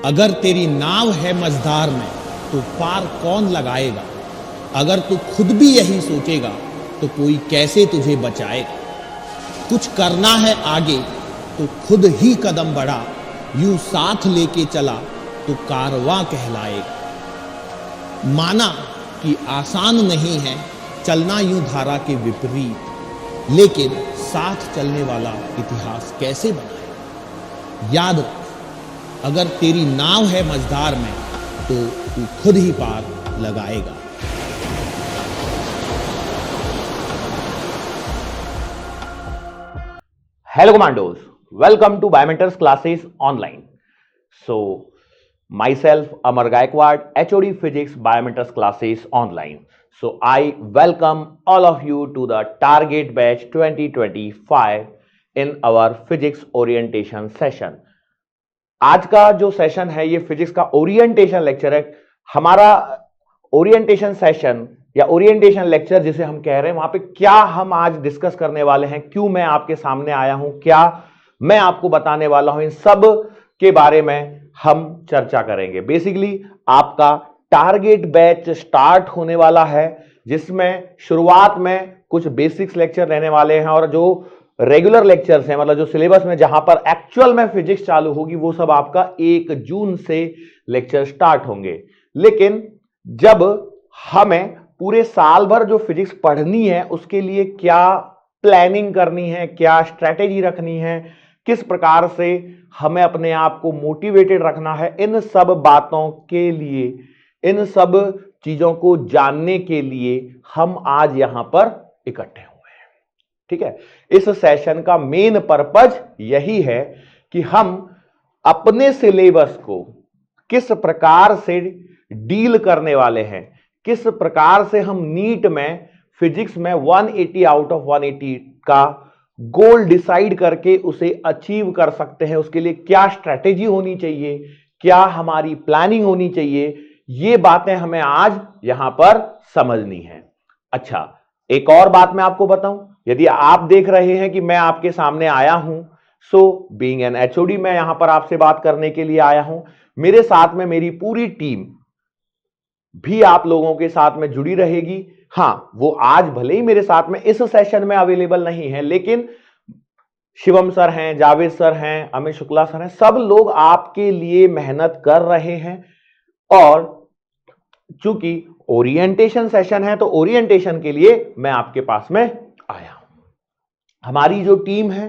अगर तेरी नाव है मझधार में तो पार कौन लगाएगा। अगर तू खुद भी यही सोचेगा तो कोई कैसे तुझे बचाएगा। कुछ करना है आगे तो खुद ही कदम बढ़ा, यूं साथ लेके चला तो कारवां कहलाएगा। माना कि आसान नहीं है चलना यूं धारा के विपरीत, लेकिन साथ चलने वाला इतिहास कैसे बनाए। याद रख, अगर तेरी नाव है मझधार में तो तू खुद ही पार लगाएगा। Hello Commandos, welcome to Biomentors classes online. So, myself Amar Gaikwad, HOD Physics Biomentors classes online. So, I welcome all of you to the Target Batch 2025 in our Physics Orientation session. आज का जो session है ये physics का orientation lecture है। हमारा orientation session या orientation lecture जिसे हम कह रहे हैं, वहां पे क्या हम आज डिस्कस करने वाले हैं, क्यों मैं आपके सामने आया हूं, क्या मैं आपको बताने वाला हूं, इन सब के बारे में हम चर्चा करेंगे। बेसिकली आपका टारगेट बैच स्टार्ट होने वाला है, जिसमें शुरुआत में कुछ बेसिक्स लेक्चर रहने वाले हैं और जो रेगुलर लेक्चर्स हैं, मतलब जो सिलेबस में जहां पर एक्चुअल में फिजिक्स चालू होगी, वो सब आपका 1 जून से लेक्चर स्टार्ट होंगे। लेकिन जब हमें पूरे साल भर जो फिजिक्स पढ़नी है उसके लिए क्या प्लानिंग करनी है, क्या स्ट्रेटेजी रखनी है, किस प्रकार से हमें अपने आप को मोटिवेटेड रखना है, इन सब बातों के लिए, इन सब चीजों को जानने के लिए हम आज यहां पर इकट्ठे हुए हैं। ठीक है, इस सेशन का मेन पर्पज यही है कि हम अपने सिलेबस को किस प्रकार से डील करने वाले हैं, किस प्रकार से हम नीट में फिजिक्स में 180 आउट ऑफ 180 का गोल डिसाइड करके उसे अचीव कर सकते हैं, उसके लिए क्या स्ट्रेटेजी होनी चाहिए, क्या हमारी प्लानिंग होनी चाहिए, ये बातें हमें आज यहां पर समझनी है। अच्छा, एक और बात मैं आपको बताऊं, यदि आप देख रहे हैं कि मैं आपके सामने आया हूं, सो बीइंग एन एचओडी मैं यहां पर आपसे बात करने के लिए आया हूं। मेरे साथ में मेरी पूरी टीम भी आप लोगों के साथ में जुड़ी रहेगी। हां, वो आज भले ही मेरे साथ में इस सेशन में अवेलेबल नहीं है, लेकिन शिवम सर हैं, जावेद सर हैं, अमित शुक्ला सर हैं, सब लोग आपके लिए मेहनत कर रहे हैं। और चूंकि ओरिएंटेशन सेशन है तो ओरिएंटेशन के लिए मैं आपके पास में आया हूं। हमारी जो टीम है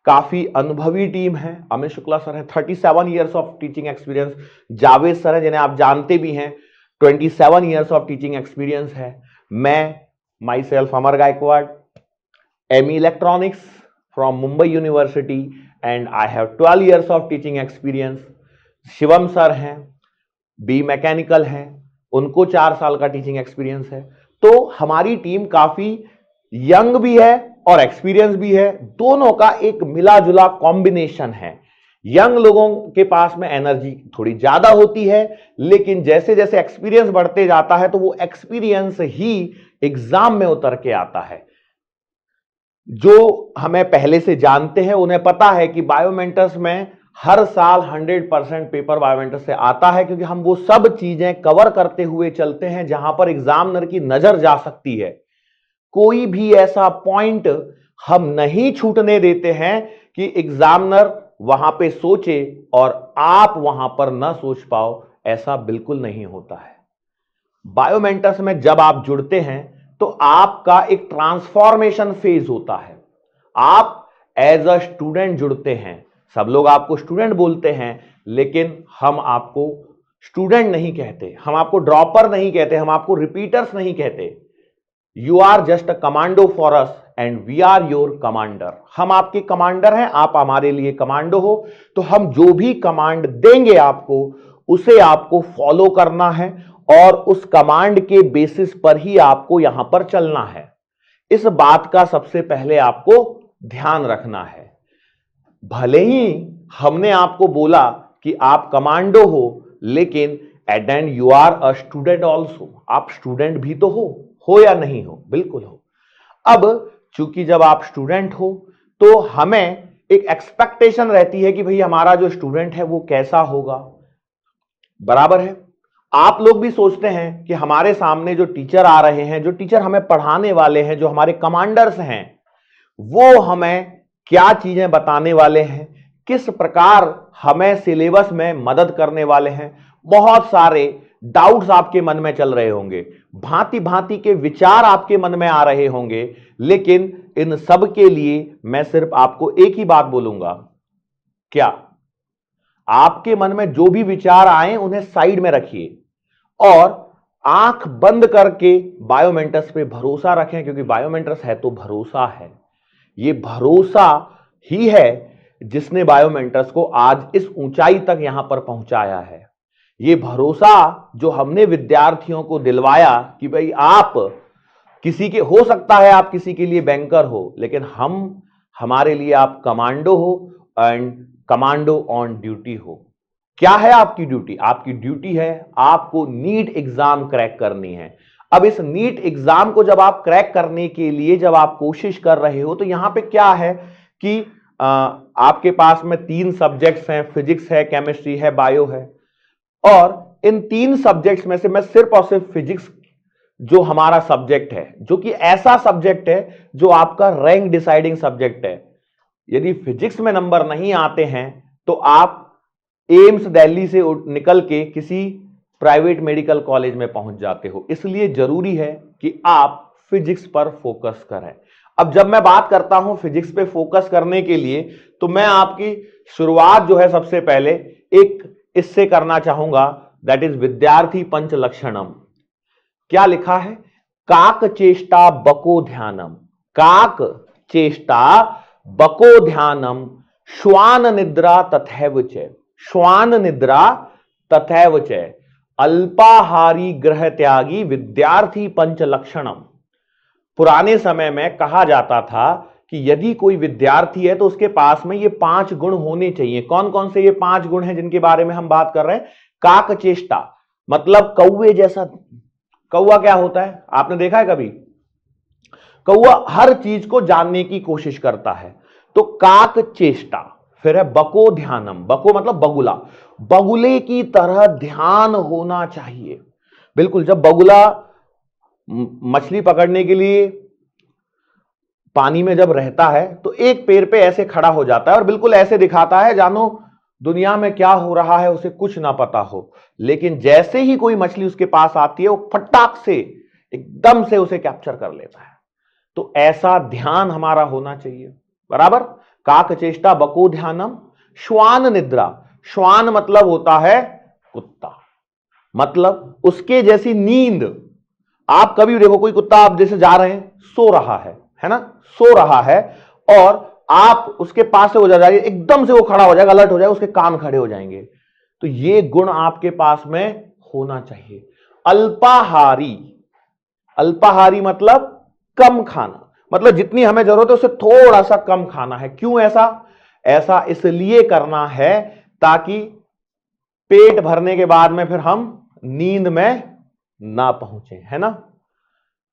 काफी अनुभवी टीम है। अमित शुक्ला सर हैं, 37 years of teaching experience. Javed sir हैं, जिन्हें आप जानते भी हैं, 27 ईयर्स ऑफ टीचिंग एक्सपीरियंस है। मैं my self Amar Gaikwad, ME electronics from Mumbai university and I have 12 years of teaching experience. Shivam sir हैं, बी मैकेनिकल हैं, उनको 4 साल का टीचिंग एक्सपीरियंस है। तो हमारी टीम काफी यंग भी है और एक्सपीरियंस भी है, दोनों का एक मिला जुला कॉम्बिनेशन है। यंग लोगों के पास में एनर्जी थोड़ी ज्यादा होती है, लेकिन जैसे जैसे एक्सपीरियंस बढ़ते जाता है तो वो एक्सपीरियंस ही एग्जाम में उतर के आता है। जो हमें पहले से जानते हैं उन्हें पता है कि बायोमेंटर्स में हर साल 100% पेपर बायोमेंटर्स से आता है, क्योंकि हम वो सब चीजें कवर करते हुए चलते हैं जहां पर एग्जामिनर की नजर जा सकती है। कोई भी ऐसा पॉइंट हम नहीं छूटने देते हैं कि एग्जामिनर वहां पे सोचे और आप वहां पर ना सोच पाओ, ऐसा बिल्कुल नहीं होता है। बायोमेंटर्स में जब आप जुड़ते हैं तो आपका एक ट्रांसफॉर्मेशन फेज होता है। आप एज अ स्टूडेंट जुड़ते हैं, सब लोग आपको स्टूडेंट बोलते हैं, लेकिन हम आपको स्टूडेंट नहीं कहते, हम आपको ड्रॉपर नहीं कहते, हम आपको रिपीटर्स नहीं कहते। You are just a commando for us and we are your commander. हम आपके कमांडर हैं, आप हमारे लिए कमांडो हो। तो हम जो भी कमांड देंगे आपको, उसे आपको फॉलो करना है और उस कमांड के बेसिस पर ही आपको यहां पर चलना है। इस बात का सबसे पहले आपको ध्यान रखना है। भले ही हमने आपको बोला कि आप कमांडो हो, लेकिन at end you are a student also. आप स्टूडेंट भी तो हो या नहीं हो? बिल्कुल हो। अब चूंकि जब आप स्टूडेंट हो तो हमें एक एक्सपेक्टेशन रहती है कि भाई हमारा जो स्टूडेंट है वो कैसा होगा, बराबर है। आप लोग भी सोचते हैं कि हमारे सामने जो टीचर आ रहे हैं, जो टीचर हमें पढ़ाने वाले हैं, जो हमारे कमांडर्स हैं, वो हमें क्या चीजें बताने वाले हैं, किस प्रकार हमें सिलेबस में मदद करने वाले हैं। बहुत सारे डाउट्स आपके मन में चल रहे होंगे, भांति भांति के विचार आपके मन में आ रहे होंगे, लेकिन इन सब के लिए मैं सिर्फ आपको एक ही बात बोलूंगा, क्या आपके मन में जो भी विचार आए उन्हें साइड में रखिए और आंख बंद करके बायोमेंटर्स पे भरोसा रखें, क्योंकि बायोमेंटर्स है तो भरोसा है। ये भरोसा ही है जिसने बायोमेंटर्स को आज इस ऊंचाई तक यहां पर पहुंचाया है। ये भरोसा जो हमने विद्यार्थियों को दिलवाया कि भाई आप किसी के हो सकता है, आप किसी के लिए बैंकर हो, लेकिन हमारे लिए आप कमांडो हो, एंड कमांडो ऑन ड्यूटी हो। क्या है आपकी ड्यूटी? आपकी ड्यूटी है आपको नीट एग्जाम क्रैक करनी है। अब इस नीट एग्जाम को जब आप क्रैक करने के लिए जब आप कोशिश कर रहे हो, तो यहां पे क्या है कि आपके पास में 3 सब्जेक्ट्स हैं, फिजिक्स है, केमिस्ट्री है, बायो है। और इन 3 सब्जेक्ट्स में से मैं सिर्फ और सिर्फ फिजिक्स जो हमारा सब्जेक्ट है, जो कि ऐसा सब्जेक्ट है जो आपका रैंक डिसाइडिंग सब्जेक्ट है। यदि फिजिक्स में नंबर नहीं आते हैं तो आप एम्स दिल्ली से निकल के किसी प्राइवेट मेडिकल कॉलेज में पहुंच जाते हो। इसलिए जरूरी है कि आप फिजिक्स पर फोकस करें। अब जब मैं बात करता हूं फिजिक्स पे फोकस करने के लिए, तो मैं आपकी शुरुआत जो है सबसे पहले एक इससे करना चाहूंगा, दैट इज विद्यार्थी पंच लक्षणम। क्या लिखा है? काक चेष्टा बको ध्यानम, काक चेष्टा बको ध्यानम, श्वान निद्रा तथैव च, श्वान निद्रा तथैव च, अल्पाहारी ग्रह त्यागी विद्यार्थी पंच लक्षणम। पुराने समय में कहा जाता था कि यदि कोई विद्यार्थी है तो उसके पास में ये 5 गुण होने चाहिए। कौन कौन से ये 5 गुण हैं जिनके बारे में हम बात कर रहे हैं? काक चेष्टा मतलब कौवे जैसा। कौवा क्या होता है? आपने देखा है कभी? कौवा हर चीज को जानने की कोशिश करता है। तो काक चेष्टा। फिर है बको ध्यानम, बको मतलब बगुला, बगुले की तरह ध्यान होना चाहिए। बिल्कुल, जब बगुला मछली पकड़ने के लिए पानी में जब रहता है तो एक पैर पे ऐसे खड़ा हो जाता है और बिल्कुल ऐसे दिखाता है जानो दुनिया में क्या हो रहा है उसे कुछ ना पता हो। लेकिन जैसे ही कोई मछली उसके पास आती है वो फटाक से एकदम से उसे कैप्चर कर लेता है। तो ऐसा ध्यान हमारा होना चाहिए। बराबर? काक चेष्टा बको ध्यानम, श्वान निद्रा। श्वान मतलब होता है कुत्ता, मतलब उसके जैसी नींद। आप कभी देखो कोई कुत्ता, आप जैसे जा रहे हैं, सो रहा है ना, सो रहा है, और आप उसके पास से हो जाइए, एकदम से वो खड़ा हो जाएगा, अलर्ट हो जाएगा, उसके कान खड़े हो जाएंगे। तो ये गुण आपके पास में होना चाहिए। अल्पाहारी, अल्पाहारी मतलब कम खाना, मतलब जितनी हमें जरूरत है उससे थोड़ा सा कम खाना है। क्यों ऐसा? ऐसा इसलिए करना है ताकि पेट भरने के बाद में फिर हम नींद में ना पहुंचे, है ना।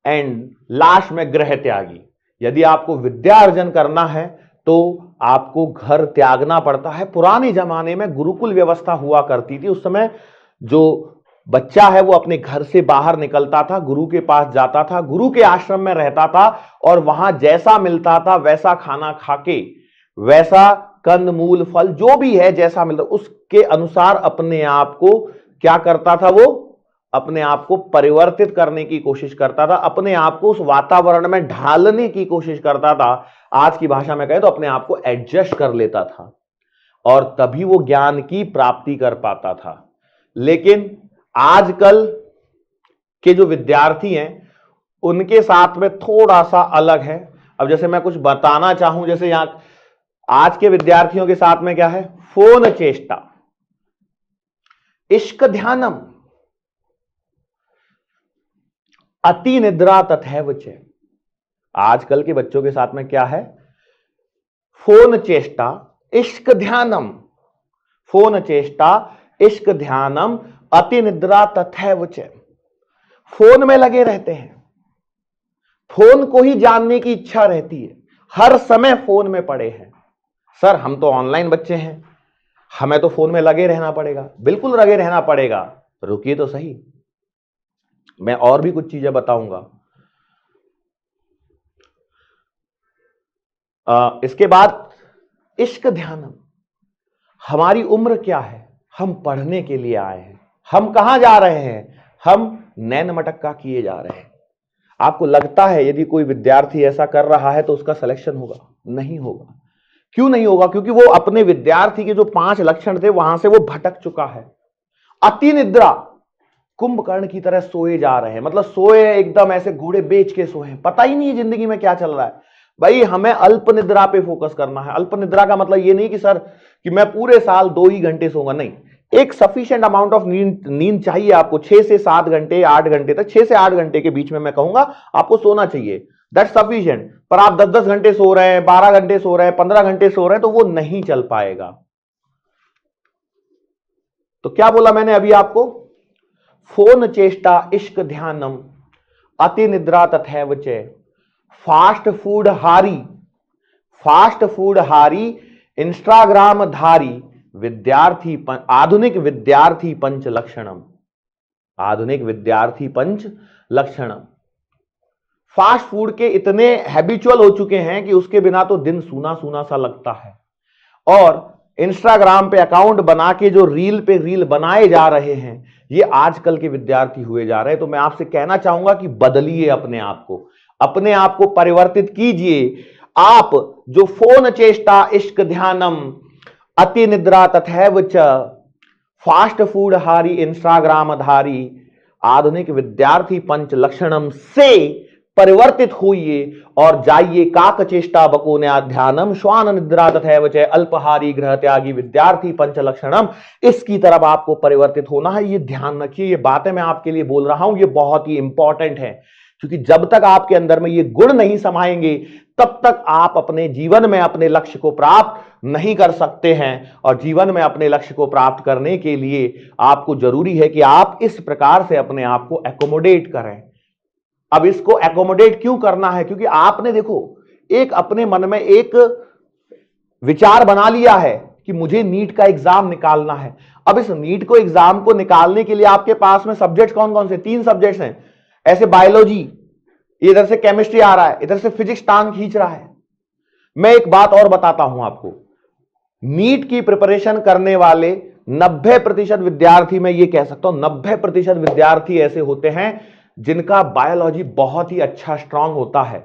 एंड लास्ट में ग्रह त्यागी। यदि आपको विद्या अर्जन करना है तो आपको घर त्यागना पड़ता है। पुराने जमाने में गुरुकुल व्यवस्था हुआ करती थी। उस समय जो बच्चा है वो अपने घर से बाहर निकलता था, गुरु के पास जाता था, गुरु के आश्रम में रहता था, और वहां जैसा मिलता था वैसा खाना खाके, वैसा कंद मूल फल जो भी है जैसा मिलता उसके अनुसार अपने आप को क्या करता था, वो अपने आप को परिवर्तित करने की कोशिश करता था, अपने आप को उस वातावरण में ढालने की कोशिश करता था। आज की भाषा में कहे तो अपने आप को एडजस्ट कर लेता था, और तभी वो ज्ञान की प्राप्ति कर पाता था। लेकिन आजकल के जो विद्यार्थी हैं उनके साथ में थोड़ा सा अलग है। अब जैसे मैं कुछ बताना चाहूं, जैसे यहां आज के विद्यार्थियों के साथ में क्या है? फोन चेष्टा, इश्क ध्यानम, अति निद्रा तथैव च। आजकल के बच्चों के साथ में क्या है? फोन चेष्टा, इश्क ध्यानम, फोन चेष्टा, इश्क ध्यानम, अति निद्रा तथैव च। फोन में लगे रहते हैं, फोन को ही जानने की इच्छा रहती है, हर समय फोन में पड़े हैं। सर हम तो ऑनलाइन बच्चे हैं, हमें तो फोन में लगे रहना पड़ेगा, बिल्कुल लगे रहना पड़ेगा। रुकिए तो सही, मैं और भी कुछ चीजें बताऊंगा। इसके बाद इश्क ध्यानम। हमारी उम्र क्या है? हम पढ़ने के लिए आए हैं। हम कहां जा रहे हैं? हम नैन मटक्का किए जा रहे हैं। आपको लगता है यदि कोई विद्यार्थी ऐसा कर रहा है तो उसका सिलेक्शन होगा? नहीं होगा। क्यों नहीं होगा? क्योंकि वो अपने विद्यार्थी के जो 5 लक्षण थे वहां से वो भटक चुका है। अति निद्रा, कुंभकर्ण की तरह सोए जा रहे हैं, मतलब सोए एकदम ऐसे घोड़े बेच के सोए, पता ही नहीं है जिंदगी में क्या चल रहा है। भाई हमें अल्प निद्रा पे फोकस करना है। अल्प निद्रा का मतलब ये नहीं कि सर कि मैं पूरे साल 2 ही घंटे सोऊंगा, नहीं। एक सफिशिएंट अमाउंट ऑफ नींद चाहिए आपको। 6 से 7 घंटे, 8 घंटे तक, 6 से 8 घंटे के बीच में मैं कहूंगा आपको सोना चाहिए, दैट्स सफिशिएंट। पर आप 10-10 घंटे सो रहे हैं, 12 घंटे सो रहे हैं, 15 घंटे सो रहे हैं, तो वो नहीं चल पाएगा। तो क्या बोला मैंने अभी आपको? फोन चेष्टा इश्क ध्यानम, अति निद्रा तथैव च, फास्ट फूड हारी, इंस्टाग्राम धारी, विद्यार्थी आधुनिक विद्यार्थी पंच लक्षणम। आधुनिक विद्यार्थी पंच लक्षणम। फास्ट फूड के इतने हैबिचुअल हो चुके हैं कि उसके बिना तो दिन सूना सूना सा लगता है। और इंस्टाग्राम पे अकाउंट बना के जो रील पे रील बनाए जा रहे हैं, ये आजकल के विद्यार्थी हुए जा रहे हैं। तो मैं आपसे कहना चाहूंगा कि बदलिए अपने आप को परिवर्तित कीजिए। आप जो फोन चेष्टा इश्क ध्यानम, अति निद्रा तथैव च, फास्ट फूड हारी, इंस्टाग्राम धारी, आधुनिक विद्यार्थी पंच लक्षणम से परिवर्तित होइए और जाइए काक चेष्टा बकोन्या ध्यानम, श्वान निद्रा तथैव च, अल्पहारी गृह त्यागी, विद्यार्थी पंच लक्षणम। इसकी तरफ आपको परिवर्तित होना है। ये ध्यान रखिए, ये बातें मैं आपके लिए बोल रहा हूं, ये बहुत ही इंपॉर्टेंट है। क्योंकि जब तक आपके अंदर में ये गुण नहीं समाएंगे तब तक आप अपने जीवन में अपने लक्ष्य को प्राप्त नहीं कर सकते हैं। और जीवन में अपने लक्ष्य को प्राप्त करने के लिए आपको जरूरी है कि आप इस प्रकार से अपने आप को एकोमोडेट करें। अब इसको एकोमोडेट क्यों करना है? क्योंकि आपने देखो एक अपने मन में एक विचार बना लिया है कि मुझे नीट का एग्जाम निकालना है। अब इस नीट को एग्जाम को निकालने के लिए आपके पास में सब्जेक्ट कौन कौन से? 3 सब्जेक्ट्स हैं। ऐसे बायोलॉजी, इधर से केमिस्ट्री आ रहा है, इधर से फिजिक्स टांग खींच रहा है। मैं एक बात और बताता हूं आपको, नीट की प्रिपरेशन करने वाले 90% विद्यार्थी, मैं ये कह सकता हूं 90% विद्यार्थी ऐसे होते हैं जिनका बायोलॉजी बहुत ही अच्छा स्ट्रांग होता है।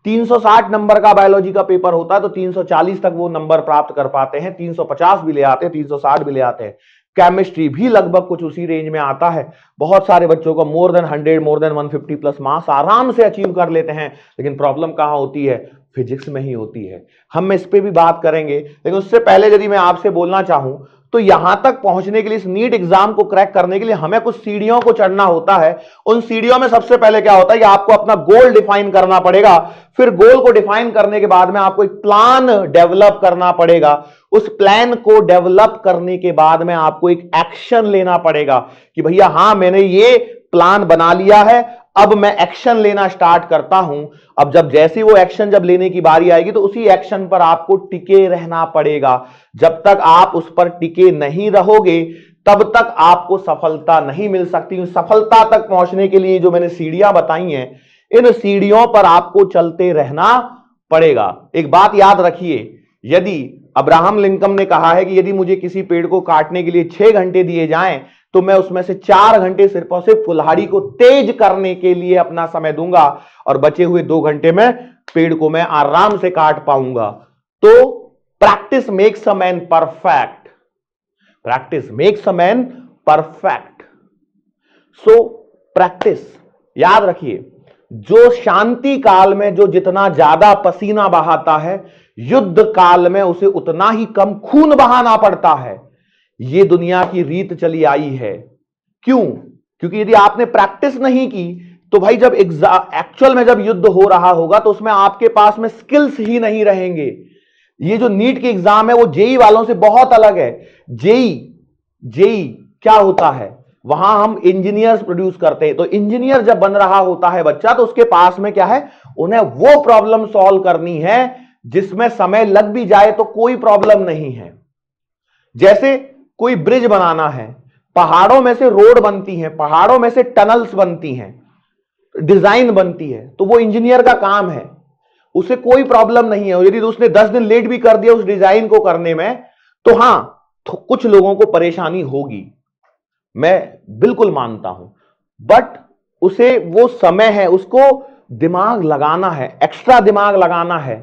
360 नंबर का बायोलॉजी का पेपर होता है तो 340 तक वो नंबर प्राप्त कर पाते हैं, 350 भी ले आते हैं, 360 भी ले आते हैं। केमिस्ट्री भी लगभग कुछ उसी रेंज में आता है। बहुत सारे बच्चों को more than 100, more than 150 plus marks आराम से अचीव कर लेते हैं। लेकिन प्रॉब्लम कहां होती है? फिजिक्स में ही होती है। हम इस पे भी बात करेंगे, लेकिन उससे पहले यदि मैं आपसे बोलना चाहूं तो यहां तक पहुंचने के लिए, इस नीट एग्जाम को क्रैक करने के लिए हमें कुछ सीढ़ियों को चढ़ना होता है। उन सीढ़ियों में सबसे पहले क्या होता है कि आपको अपना गोल डिफाइन करना पड़ेगा। फिर गोल को डिफाइन करने के बाद में आपको एक प्लान डेवलप करना पड़ेगा। उस प्लान को डेवलप करने के बाद में आपको एक एक्शन लेना पड़ेगा कि भैया हां मैंने ये प्लान बना लिया है, अब मैं एक्शन लेना स्टार्ट करता हूं। अब जब जैसे वो एक्शन जब लेने की बारी आएगी तो उसी एक्शन पर आपको टिके रहना पड़ेगा। जब तक आप उस पर टिके नहीं रहोगे तब तक आपको सफलता नहीं मिल सकती। सफलता तक पहुंचने के लिए जो मैंने सीढ़ियां बताई हैं, इन सीढ़ियों पर आपको चलते रहना पड़ेगा। एक बात याद रखिए, यदि अब्राहम लिंकन ने कहा है कि यदि मुझे किसी पेड़ को काटने के लिए 6 घंटे दिए जाएं तो मैं उसमें से 4 घंटे सिर्फ और सिर्फ कुल्हाड़ी को तेज करने के लिए अपना समय दूंगा और बचे हुए 2 घंटे में पेड़ को मैं आराम से काट पाऊंगा। तो practice makes a man perfect. Practice makes a man perfect. So practice, याद रखिए, जो शांति काल में जो जितना ज्यादा पसीना बहाता है, युद्ध काल में उसे उतना ही कम खून बहाना पड़ता है। यह दुनिया की रीत चली आई है। क्यों? क्योंकि यदि आपने प्रैक्टिस नहीं की तो भाई जब एक्चुअल में जब युद्ध हो रहा होगा तो उसमें आपके पास में स्किल्स ही नहीं रहेंगे। ये जो नीट की एग्जाम है वो जेई वालों से बहुत अलग है। जेई क्या होता है? वहां हम इंजीनियर्स प्रोड्यूस करते हैं। तो इंजीनियर जब बन रहा होता है बच्चा तो उसके पास में क्या है? उन्हें वो प्रॉब्लम सॉल्व करनी है जिसमें समय लग भी जाए तो कोई प्रॉब्लम नहीं है। जैसे कोई ब्रिज बनाना है, पहाड़ों में से रोड बनती है, पहाड़ों में से टनल्स बनती हैं, डिजाइन बनती है, तो वो इंजीनियर का काम है, उसे कोई प्रॉब्लम नहीं है। यदि उसने 10 दिन लेट भी कर दिया उस डिजाइन को करने में, तो हां, तो कुछ लोगों को परेशानी होगी, मैं बिल्कुल मानता हूं, बट उसे वो समय है, उसको दिमाग लगाना है, एक्स्ट्रा दिमाग लगाना है,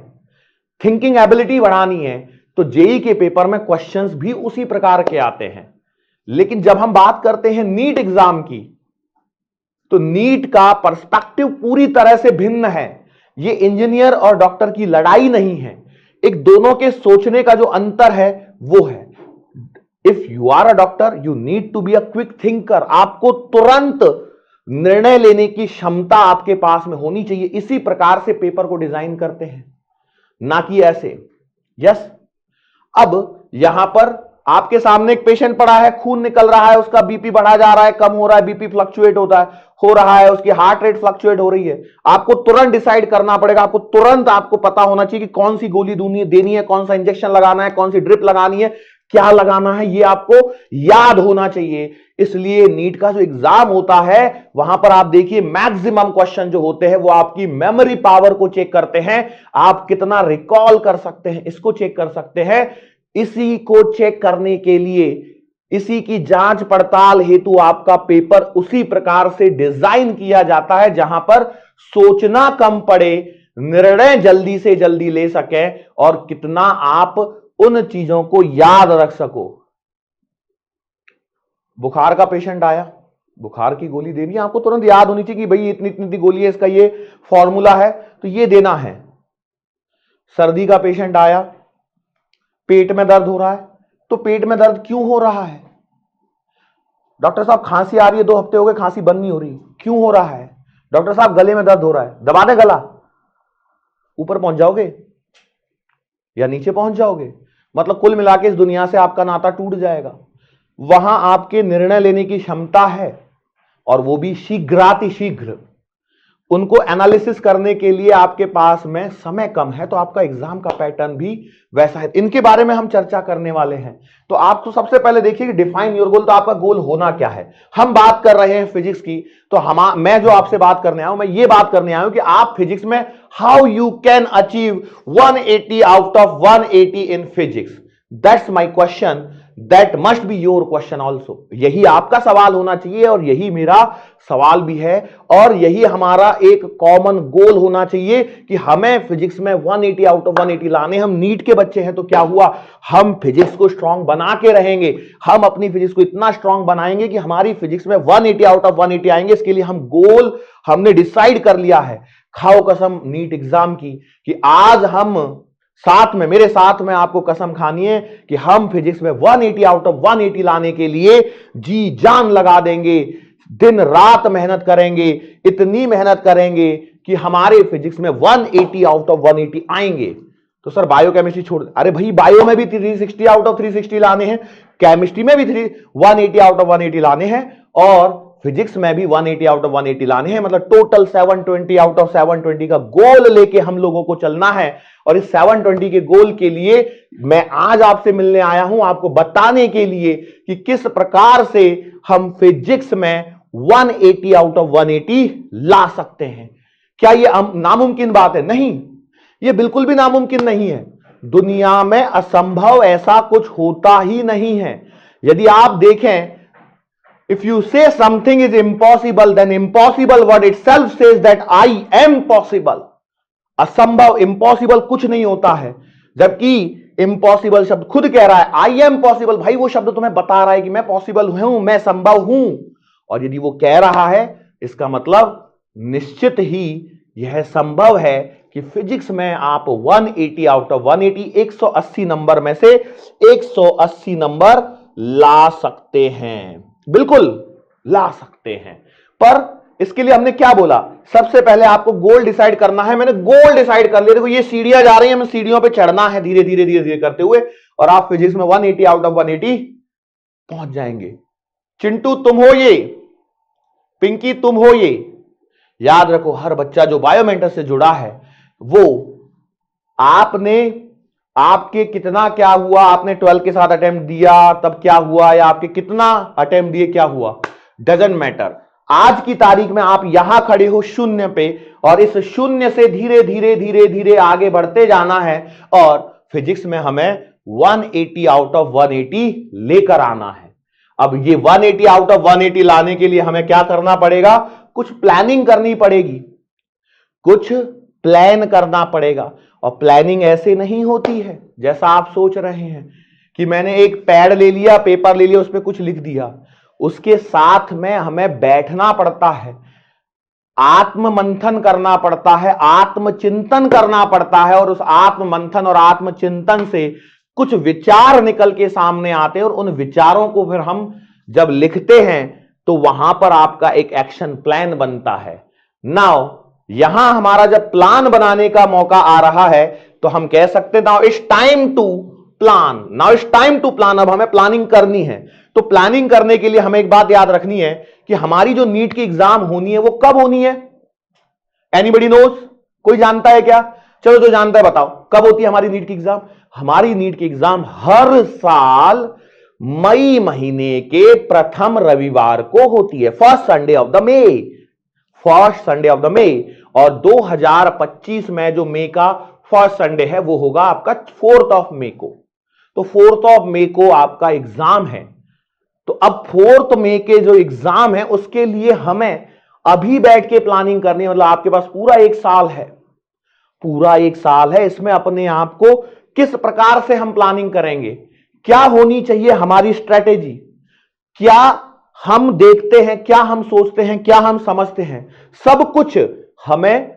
थिंकिंग एबिलिटी बढ़ानी है। तो जेई के पेपर में क्वेश्चंस भी उसी प्रकार के आते हैं। लेकिन जब हम बात करते हैं नीट एग्जाम की, तो नीट का पर्सपेक्टिव पूरी तरह से भिन्न है। ये इंजीनियर और डॉक्टर की लड़ाई नहीं है, एक दोनों के सोचने का जो अंतर है वो है, if you are a doctor you need to be a quick thinker. आपको तुरंत निर्णय लेने की क्षमता आपके पास में होनी चाहिए। इसी प्रकार से पेपर को डिजाइन करते हैं, ना कि ऐसे। यस, अब यहां पर आपके सामने एक पेशेंट पड़ा है, खून निकल रहा है, उसका बीपी बढ़ा जा रहा है, कम हो रहा है, बीपी फ्लक्चुएट हो रहा है, उसकी हार्ट रेट फ्लक्चुएट हो रही है। आपको तुरंत डिसाइड करना पड़ेगा, आपको तुरंत आपको पता होना चाहिए कि कौन सी गोली देनी है, कौन सा इंजेक्शन लगाना है, कौन सी ड्रिप लगानी है, क्या लगाना है, ये आपको याद होना चाहिए। इसलिए नीट का जो एग्जाम होता है वहां पर आप देखिए मैक्सिमम क्वेश्चन जो होते हैं वो आपकी मेमोरी पावर को चेक करते हैं, आप कितना रिकॉल कर सकते हैं इसको चेक कर सकते हैं। इसी को चेक करने के लिए, इसी की जांच पड़ताल हेतु आपका पेपर उसी प्रकार से डिजाइन किया जाता है जहां पर सोचना कम पड़े, निर्णय जल्दी से जल्दी ले सके और कितना आप उन चीजों को याद रख सको। बुखार का पेशेंट आया, बुखार की गोली देनी है, आपको तुरंत याद होनी चाहिए कि भाई इतनी इतनी गोली है, इसका ये फॉर्मूला है, तो ये देना है। सर्दी का पेशेंट आया, पेट में दर्द हो रहा है, तो पेट में दर्द क्यों हो रहा है? डॉक्टर साहब खांसी आ रही है, 2 हफ्ते हो गए खांसी बंद नहीं हो रही, क्यों हो रहा है? डॉक्टर साहब गले में दर्द हो रहा है, दबा दे गला। ऊपर पहुंच जाओगे या नीचे पहुंच जाओगे? मतलब कुल मिला के इस दुनिया से आपका नाता टूट जाएगा। वहां आपके निर्णय लेने की क्षमता है, और वो भी शीघ्रातिशीघ्र। उनको एनालिसिस करने के लिए आपके पास में समय कम है, तो आपका एग्जाम का पैटर्न भी वैसा है। इनके बारे में हम चर्चा करने वाले हैं। तो आप तो सबसे पहले देखिए कि डिफाइन योर गोल, तो आपका गोल होना क्या है। हम बात कर रहे हैं फिजिक्स की, तो मैं जो आपसे बात करने आया हूं, मैं ये बात करने आया हूं कि आप फिजिक्स में how you can achieve 180 out of 180 in physics. That's my question, that must be your question also. यही आपका सवाल होना चाहिए और यही मेरा सवाल भी है, और यही हमारा एक कॉमन गोल होना चाहिए कि हमें फिजिक्स में 180 आउट ऑफ 180 लाने। हम नीट के बच्चे हैं तो क्या हुआ, हम फिजिक्स को स्ट्रांग बना के रहेंगे, हम अपनी फिजिक्स को इतना स्ट्रांग बनाएंगे कि हमारी फिजिक्स में 180 आउट ऑफ 180 आएंगे। इसके लिए हम गोल हमने डिसाइड कर लिया है। खाओ कसम नीट एग्जाम की कि आज हम साथ में, मेरे साथ में आपको कसम खानी है कि हम फिजिक्स में 180 आउट ऑफ 180 लाने के लिए जी जान लगा देंगे, दिन रात मेहनत करेंगे, इतनी मेहनत करेंगे कि हमारे फिजिक्स में 180 आउट ऑफ 180 आएंगे। तो सर बायोकेमिस्ट्री छोड़, अरे भाई बायो में भी 360 आउट ऑफ 360 लाने हैं, केमिस्ट्री में भी 180 आउट ऑफ 180 लाने हैं, और फिजिक्स में भी 180 आउट ऑफ 180 लाने हैं। मतलब टोटल 720 आउट ऑफ 720 का गोल लेके हम लोगों को चलना है। और इस 720 के गोल के लिए मैं आज आपसे मिलने आया हूं, आपको बताने के लिए कि किस प्रकार से हम फिजिक्स में 180 आउट ऑफ 180 ला सकते हैं। क्या यह नामुमकिन बात है? नहीं, यह बिल्कुल भी नामुमकिन नहीं है। दुनिया में असंभव ऐसा कुछ होता ही नहीं है। यदि आप देखें, if you say something is impossible, then impossible word itself says that I am possible. असंभव, impossible कुछ नहीं होता है, जबकि impossible शब्द खुद कह रहा है I am possible। भाई वो शब्द तुम्हें बता रहा है कि मैं पॉसिबल हूं, मैं संभव हूं। और यदि वो कह रहा है, इसका मतलब निश्चित ही यह संभव है कि फिजिक्स में आप 180 आउट ऑफ 180, 180 नंबर में से 180 नंबर ला सकते हैं, बिल्कुल ला सकते हैं। पर इसके लिए हमने क्या बोला, सबसे पहले आपको गोल डिसाइड करना है। मैंने गोल डिसाइड कर लिया, देखो ये सीढ़ियां जा रही हैं, हमें सीढ़ियों पे चढ़ना है धीरे धीरे धीरे धीरे करते हुए, और आप फिजिक्स में 180 आउट ऑफ 180 पहुंच जाएंगे। चिंटू तुम हो ये, पिंकी तुम हो ये। याद रखो, हर बच्चा जो बायोमेंटर से जुड़ा है, वो आपने आपके कितना क्या हुआ, आपने 12 के साथ अटेम्प्ट दिया तब क्या हुआ, या आपके कितना अटेम्प्ट दिए क्या हुआ, डजंट मैटर। आज की तारीख में आप यहां खड़े हो शून्य पे, और इस शून्य से धीरे धीरे धीरे धीरे आगे बढ़ते जाना है, और फिजिक्स में हमें 180 आउट ऑफ 180 लेकर आना है। अब ये 180 आउट ऑफ 180 लाने के लिए हमें क्या करना पड़ेगा, कुछ प्लानिंग करनी पड़ेगी, कुछ प्लान करना पड़ेगा। और प्लानिंग ऐसे नहीं होती है जैसा आप सोच रहे हैं कि मैंने एक पैड ले लिया, पेपर ले लिया, उस पर कुछ लिख दिया। उसके साथ में हमें बैठना पड़ता है, आत्म मंथन करना पड़ता है, आत्मचिंतन करना पड़ता है, और उस आत्म मंथन और आत्मचिंतन से कुछ विचार निकल के सामने आते हैं, और उन विचारों को फिर हम जब लिखते हैं तो वहां पर आपका एक एक्शन प्लान बनता है। नाउ यहां हमारा जब प्लान बनाने का मौका आ रहा है तो हम कह सकते हैं now it's time to plan, now it's time to plan. अब हमें प्लानिंग करनी है। तो प्लानिंग करने के लिए हमें एक बात याद रखनी है कि हमारी जो नीट की एग्जाम होनी है वो कब होनी है, एनीबडी नोज, कोई जानता है क्या? चलो जो जानता है बताओ, कब होती है हमारी नीट की एग्जाम? हमारी नीट की एग्जाम हर साल मई महीने के प्रथम रविवार को होती है, first Sunday of the May, first Sunday of the May. और 2025 में जो मे का फर्स्ट संडे है वो होगा आपका 4th ऑफ मे को। तो 4th ऑफ मे को आपका एग्जाम है। तो अब 4th मे के जो एग्जाम है उसके लिए हमें अभी बैठ के प्लानिंग करनी है। मतलब आपके पास पूरा एक साल है, पूरा एक साल है। इसमें अपने आप को किस प्रकार से हम प्लानिंग करेंगे, क्या होनी चाहिए हमारी स्ट्रेटेजी, क्या हम देखते हैं, क्या हम सोचते हैं, क्या हम समझते हैं, सब कुछ हमें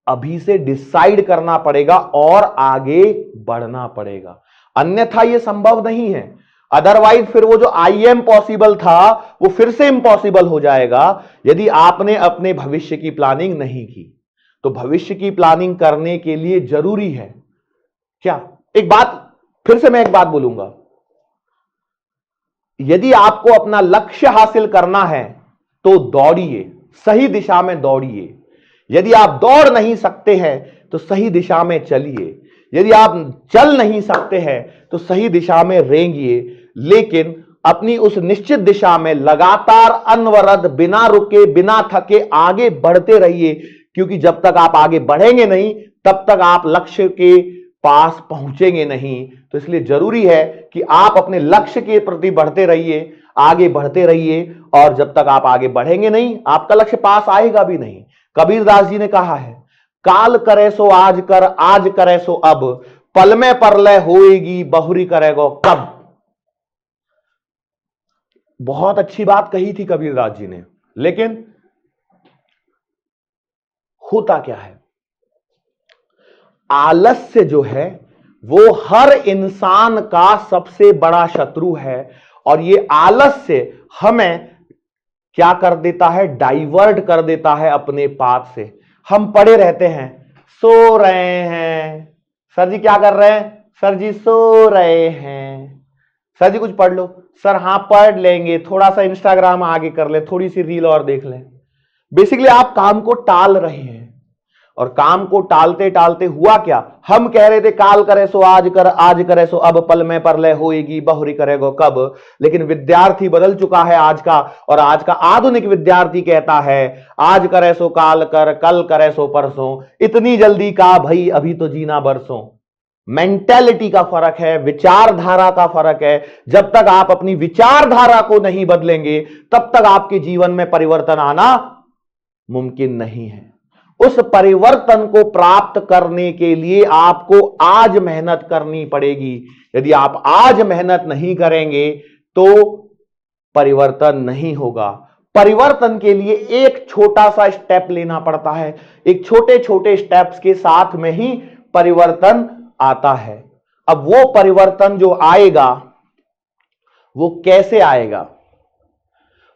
अभी से डिसाइड करना पड़ेगा और आगे बढ़ना पड़ेगा, अन्यथा यह संभव नहीं है। अदरवाइज फिर वो जो आई एम पॉसिबल था वो फिर से इम्पॉसिबल हो जाएगा यदि आपने अपने भविष्य की प्लानिंग नहीं की। तो भविष्य की प्लानिंग करने के लिए जरूरी है क्या, एक बात फिर से मैं एक बात बोलूंगा, यदि आपको अपना लक्ष्य हासिल करना है तो दौड़िए, सही दिशा में दौड़िए। यदि आप दौड़ नहीं सकते हैं तो सही दिशा में चलिए, यदि आप चल नहीं सकते हैं तो सही दिशा में रेंगिए, लेकिन अपनी उस निश्चित दिशा में लगातार अनवरत बिना रुके बिना थके आगे बढ़ते रहिए, क्योंकि जब तक आप आगे बढ़ेंगे नहीं तब तक आप लक्ष्य के पास पहुंचेंगे नहीं। तो इसलिए जरूरी है कि आप अपने लक्ष्य के प्रति बढ़ते रहिए, आगे बढ़ते रहिए, और जब तक आप आगे बढ़ेंगे नहीं आपका लक्ष्य पास आएगा भी नहीं। कबीरदास जी ने कहा है, काल करे सो आज कर, आज करे सो अब, पल में परलय होएगी बहुरी करेगो कब। बहुत अच्छी बात कही थी कबीरदास जी ने, लेकिन होता क्या है, आलस्य जो है वो हर इंसान का सबसे बड़ा शत्रु है। और ये आलस्य हमें क्या कर देता है, डाइवर्ट कर देता है अपने पाथ से। हम पड़े रहते हैं, सो रहे हैं, सर जी क्या कर रहे हैं, सर जी सो रहे हैं, सर जी कुछ पढ़ लो, सर हां पढ़ लेंगे, थोड़ा सा इंस्टाग्राम आगे कर ले, थोड़ी सी रील और देख लें। बेसिकली आप काम को टाल रहे हैं, और काम को टालते टालते हुआ क्या, हम कह रहे थे काल करे सो आज कर, आज करे सो अब, पल में परलय होएगी बहुरी करेगो कब। लेकिन विद्यार्थी बदल चुका है आज का, और आज का आधुनिक विद्यार्थी कहता है आज करे सो काल कर, कल करे सो परसों, इतनी जल्दी का भाई अभी तो जीना बरसों। मेंटेलिटी का फर्क है, विचारधारा का फर्क है। जब तक आप अपनी विचारधारा को नहीं बदलेंगे तब तक आपके जीवन में परिवर्तन आना मुमकिन नहीं है। उस परिवर्तन को प्राप्त करने के लिए आपको आज मेहनत करनी पड़ेगी। यदि आप आज मेहनत नहीं करेंगे तो परिवर्तन नहीं होगा। परिवर्तन के लिए एक छोटा सा स्टेप लेना पड़ता है, एक छोटे छोटे स्टेप्स के साथ में ही परिवर्तन आता है। अब वो परिवर्तन जो आएगा वो कैसे आएगा,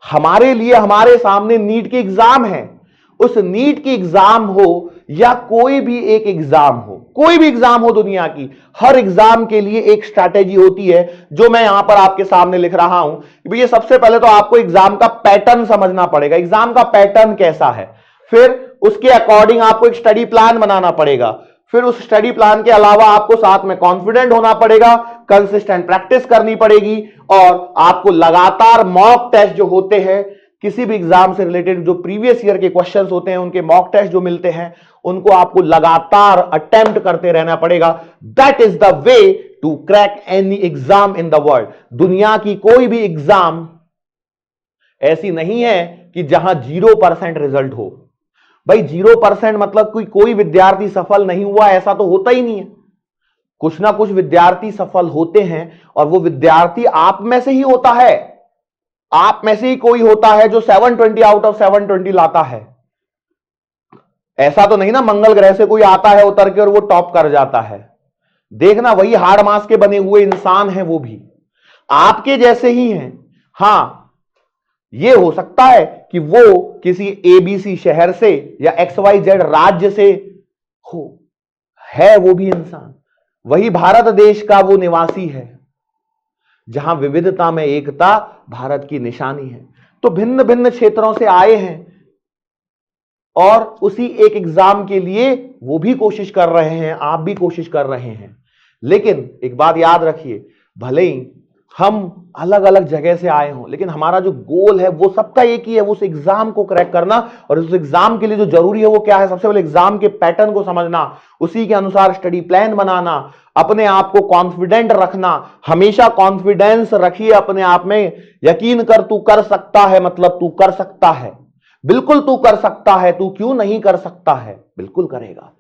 हमारे लिए हमारे सामने नीट की एग्जाम है। उस नीट की एग्जाम हो या कोई भी एक एग्जाम हो, कोई भी एग्जाम हो दुनिया की, हर एग्जाम के लिए एक स्ट्रैटेजी होती है जो मैं यहां पर आपके सामने लिख रहा हूं। भैया सबसे पहले तो आपको एग्जाम का पैटर्न समझना पड़ेगा, एग्जाम का पैटर्न कैसा है, फिर उसके अकॉर्डिंग आपको एक स्टडी प्लान बनाना पड़ेगा, फिर उस स्टडी प्लान के अलावा आपको साथ में कॉन्फिडेंट होना पड़ेगा, कंसिस्टेंट प्रैक्टिस करनी पड़ेगी, और आपको लगातार मॉक टेस्ट जो होते हैं किसी भी एग्जाम से रिलेटेड, जो प्रीवियस ईयर के क्वेश्चंस होते हैं उनके मॉक टेस्ट जो मिलते हैं उनको आपको लगातार अटेम्प्ट करते रहना पड़ेगा। That is the way to crack any exam in the world. दुनिया की कोई भी एग्जाम ऐसी नहीं है कि जहां 0% रिजल्ट हो। भाई 0% मतलब कोई विद्यार्थी सफल नहीं हुआ, ऐसा तो होता ही नहीं है। कुछ ना कुछ विद्यार्थी सफल होते हैं, और वो विद्यार्थी आप में से ही होता है। आप में से ही कोई होता है जो 720 आउट ऑफ 720 लाता है। ऐसा तो नहीं ना मंगल ग्रह से कोई आता है उतर के और वो टॉप कर जाता है। देखना, वही हाड़ मांस के बने हुए इंसान हैं, वो भी आपके जैसे ही हैं। हां, यह हो सकता है कि वो किसी ABC शहर से या XYZ राज्य से हो, है वो भी इंसान, वही भारत देश का वो निवासी है जहां विविधता में एकता भारत की निशानी है। तो भिन्न भिन्न क्षेत्रों से आए हैं और उसी एक एग्जाम के लिए वो भी कोशिश कर रहे हैं, आप भी कोशिश कर रहे हैं। लेकिन एक बात याद रखिए, भले ही हम अलग अलग जगह से आए हों, लेकिन हमारा जो गोल है वो सबका एक ही है, वो उस एग्जाम को क्रैक करना। और उस एग्जाम के लिए जो जरूरी है वो क्या है? सबसे पहले एग्जाम के पैटर्न को समझना, उसी के अनुसार स्टडी प्लान बनाना, अपने आप को कॉन्फिडेंट रखना। हमेशा कॉन्फिडेंस रखिए अपने आप में। यकीन कर, तू कर सकता है, मतलब तू कर सकता है, बिल्कुल तू कर सकता है। तू क्यों नहीं कर सकता है? बिल्कुल करेगा।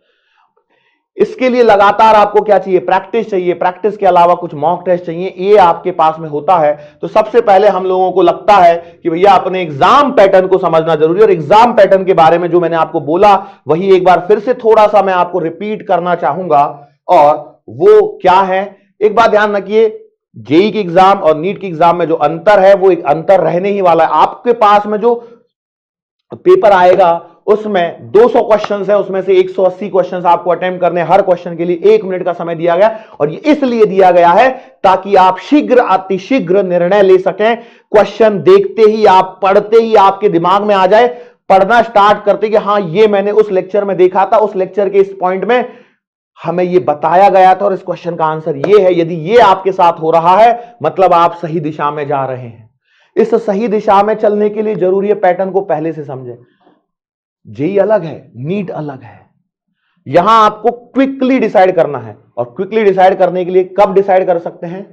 इसके लिए लगातार आपको क्या चाहिए? प्रैक्टिस चाहिए। प्रैक्टिस के अलावा कुछ मॉक टेस्ट चाहिए। ये आपके पास में होता है तो सबसे पहले हम लोगों को लगता है कि भैया अपने एग्जाम पैटर्न को समझना जरूरी है। और एग्जाम पैटर्न के बारे में जो मैंने आपको बोला वही एक बार फिर से थोड़ा सा मैं आपको रिपीट करना चाहूंगा। और वो क्या है? एक बात ध्यान रखिए, जेई की एग्जाम और नीट की एग्जाम में जो अंतर है वो एक अंतर रहने ही वाला है। आपके पास में जो पेपर आएगा उसमें 200 क्वेश्चंस है, उसमें से 180 क्वेश्चंस आपको अटेम्प्ट करने। हर क्वेश्चन के लिए 1 मिनट का समय दिया गया, और ये इसलिए दिया गया है ताकि आप शीघ्र अतिशीघ्र निर्णय ले सकें। क्वेश्चन देखते ही, आप पढ़ते ही आपके दिमाग में आ जाए, पढ़ना स्टार्ट करते कि हां ये मैंने उस लेक्चर में देखा था, उस लेक्चर के इस पॉइंट में हमें ये बताया गया था और इस क्वेश्चन का आंसर ये है। यदि ये आपके साथ हो रहा है मतलब आप सही दिशा में जा रहे हैं। इस सही दिशा में चलने के लिए जरूरी है पैटर्न को पहले से समझें। जेई अलग है, नीट अलग है। यहां आपको क्विकली डिसाइड करना है, और क्विकली डिसाइड करने के लिए कब डिसाइड कर सकते हैं?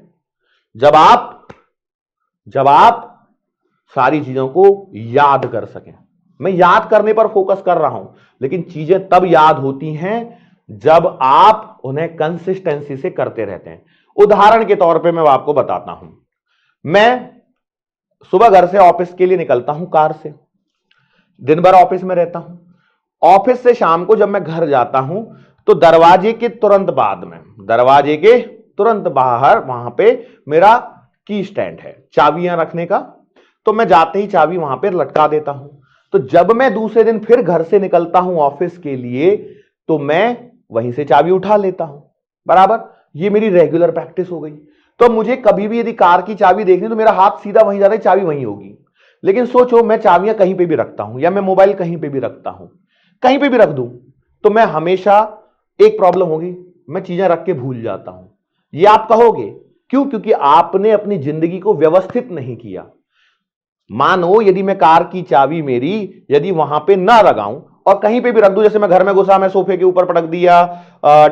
जब आप सारी चीजों को याद कर सकें। मैं याद करने पर फोकस कर रहा हूं, लेकिन चीजें तब याद होती हैं जब आप उन्हें कंसिस्टेंसी से करते रहते हैं। उदाहरण के तौर पे मैं आपको बताता हूं। मैं सुबह घर से ऑफिस के लिए निकलता हूं कार से, दिन भर ऑफिस में रहता हूं। ऑफिस से शाम को जब मैं घर जाता हूं तो दरवाजे के तुरंत बाद में, दरवाजे के तुरंत बाहर वहां पे मेरा की स्टैंड है चाबियां रखने का। तो मैं जाते ही चाबी वहां पे लटका देता हूं। तो जब मैं दूसरे दिन फिर घर से निकलता हूं ऑफिस के लिए तो मैं वहीं से चाबी उठा लेता हूं। बराबर, ये मेरी रेगुलर प्रैक्टिस हो गई। तो मुझे कभी भी यदि कार की चाबी देखनी तो मेरा हाथ सीधा वहीं जाता है, चाबी वहीं होगी। लेकिन सोचो मैं चाबियां कहीं पे भी रखता हूं, या मैं मोबाइल कहीं पे भी रखता हूं, कहीं पे भी रख दूं, तो मैं हमेशा एक प्रॉब्लम होगी, मैं चीजें रख के भूल जाता हूं। ये आप कहोगे क्यों? क्योंकि आपने अपनी जिंदगी को व्यवस्थित नहीं किया। मानो यदि मैं कार की चाबी मेरी यदि वहां पे ना लगाऊं और कहीं पे भी रख दूं, जैसे मैं घर में घुसा, मैं सोफे के ऊपर पटक दिया,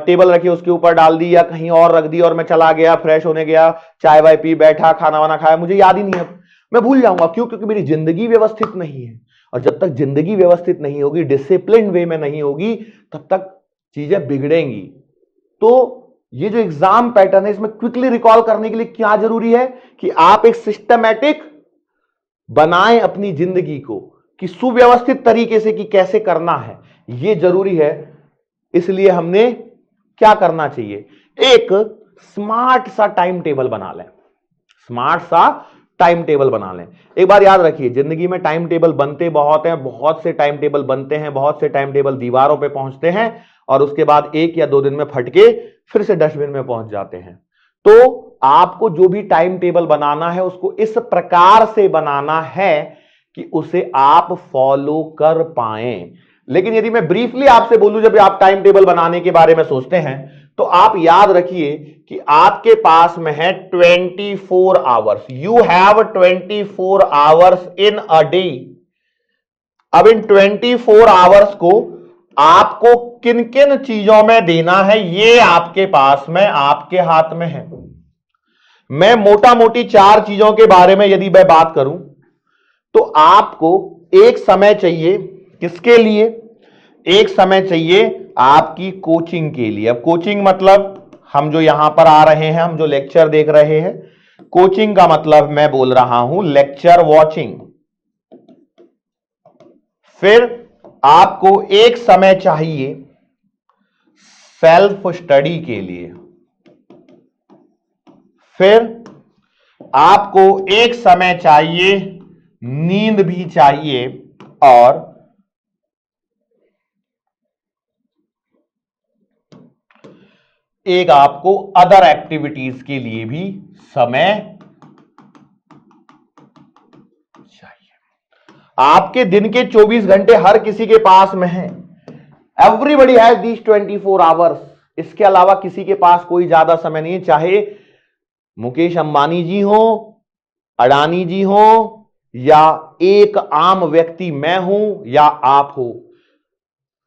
टेबल रखी उसके ऊपर डाल दी, या कहीं और रख दी, और मैं चला गया, फ्रेश होने गया, चाय वाय पी, बैठा, खाना वाना खाया, मुझे याद ही नहीं है, मैं भूल जाऊंगा। क्यों? क्योंकि मेरी जिंदगी व्यवस्थित नहीं है। और जब तक जिंदगी व्यवस्थित नहीं होगी, डिसिप्लिन वे में नहीं होगी, तब तक चीजें बिगड़ेंगी। तो ये जो एग्जाम पैटर्न है, इसमें क्विकली रिकॉल करने के लिए क्या जरूरी है कि आप एक सिस्टमैटिक बनाएं अपनी जिंदगी को, कि सुव्यवस्थित तरीके से कि कैसे करना है, यह जरूरी है। इसलिए हमने क्या करना चाहिए? एक स्मार्ट सा टाइम टेबल बना लें। स्मार्ट सा टाइम टेबल बना लें। एक बार याद रखिए, जिंदगी में टाइम टेबल बनते बहुत हैं, बहुत से टाइम टेबल बनते हैं, बहुत से टाइम टेबल दीवारों पे पहुंचते हैं और उसके बाद 1 या 2 दिन में फटके फिर से डस्टबिन में पहुंच जाते हैं। तो आपको जो भी टाइम टेबल बनाना है उसको इस प्रकार से बनाना है कि उसे आप फॉलो कर पाएं। लेकिन यदि मैं ब्रीफली आपसे बोलूं, जब आप टाइम टेबल बनाने के बारे में सोचते हैं तो आप याद रखिए कि आपके पास में है 24 hours. You have 24 hours in a day. अब इन 24 आवर्स को आपको किन किन चीजों में देना है, ये आपके पास में, आपके हाथ में है। मैं मोटा मोटी 4 चीजों के बारे में यदि मैं बात करूं तो आपको एक समय चाहिए, किसके लिए? एक समय चाहिए आपकी कोचिंग के लिए। अब कोचिंग मतलब हम जो यहां पर आ रहे हैं, हम जो लेक्चर देख रहे हैं, कोचिंग का मतलब मैं बोल रहा हूं लेक्चर वॉचिंग। फिर आपको एक समय चाहिए सेल्फ स्टडी के लिए। फिर आपको एक समय चाहिए, नींद भी चाहिए, और एक आपको अदर एक्टिविटीज के लिए भी समय चाहिए। आपके दिन के 24 घंटे हर किसी के पास में है। Everybody has these 24 hours. इसके अलावा किसी के पास कोई ज्यादा समय नहीं है, चाहे मुकेश अंबानी जी हो, अडानी जी हो, या एक आम व्यक्ति मैं हूं या आप हो।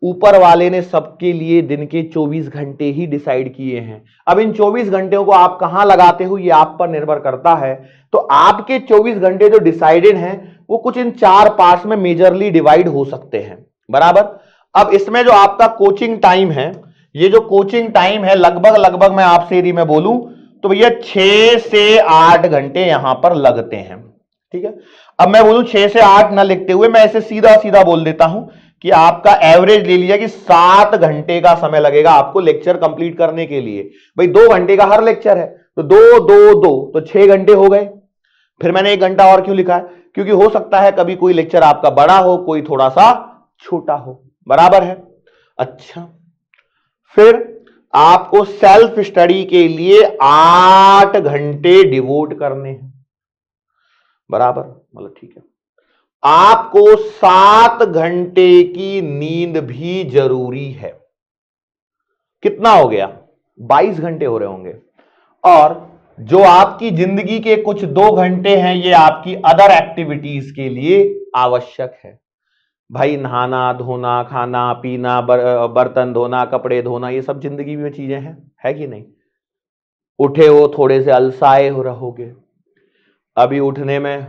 ऊपर वाले ने सबके लिए दिन के 24 घंटे ही डिसाइड किए हैं। अब इन 24 घंटों को आप कहां लगाते हो ये आप पर निर्भर करता है। तो आपके 24 घंटे जो डिसाइडेड हैं वो कुछ इन 4 पार्ट्स में मेजरली डिवाइड हो सकते हैं, बराबर। अब इसमें जो आपका कोचिंग टाइम है, ये जो कोचिंग टाइम है लगभग मैं आपसे यदि मैं बोलूं तो भैया 6 से 8 घंटे यहां पर लगते हैं, ठीक है। अब मैं बोलूं 6 से 8 ना लिखते हुए मैं ऐसे सीधा सीधा बोल देता हूं कि आपका एवरेज ले लिया कि 7 घंटे का समय लगेगा आपको लेक्चर कंप्लीट करने के लिए। भाई 2 घंटे का हर लेक्चर है तो 2 2 2 तो 6 घंटे हो गए। फिर मैंने 1 घंटा और क्यों लिखा है? क्योंकि हो सकता है कभी कोई लेक्चर आपका बड़ा हो, कोई थोड़ा सा छोटा हो, बराबर है। अच्छा, फिर आपको सेल्फ स्टडी के लिए 8 घंटे डिवोट करने हैं, बराबर, मतलब ठीक है। आपको 7 घंटे की नींद भी जरूरी है। कितना हो गया? 22 घंटे हो रहे होंगे। और जो आपकी जिंदगी के कुछ 2 घंटे हैं ये आपकी अदर एक्टिविटीज के लिए आवश्यक है। भाई नहाना धोना, खाना पीना, बर्तन धोना, कपड़े धोना, ये सब जिंदगी में चीजें हैं, है कि नहीं? उठे हो थोड़े से अलसाए हो रहोगे, अभी उठने में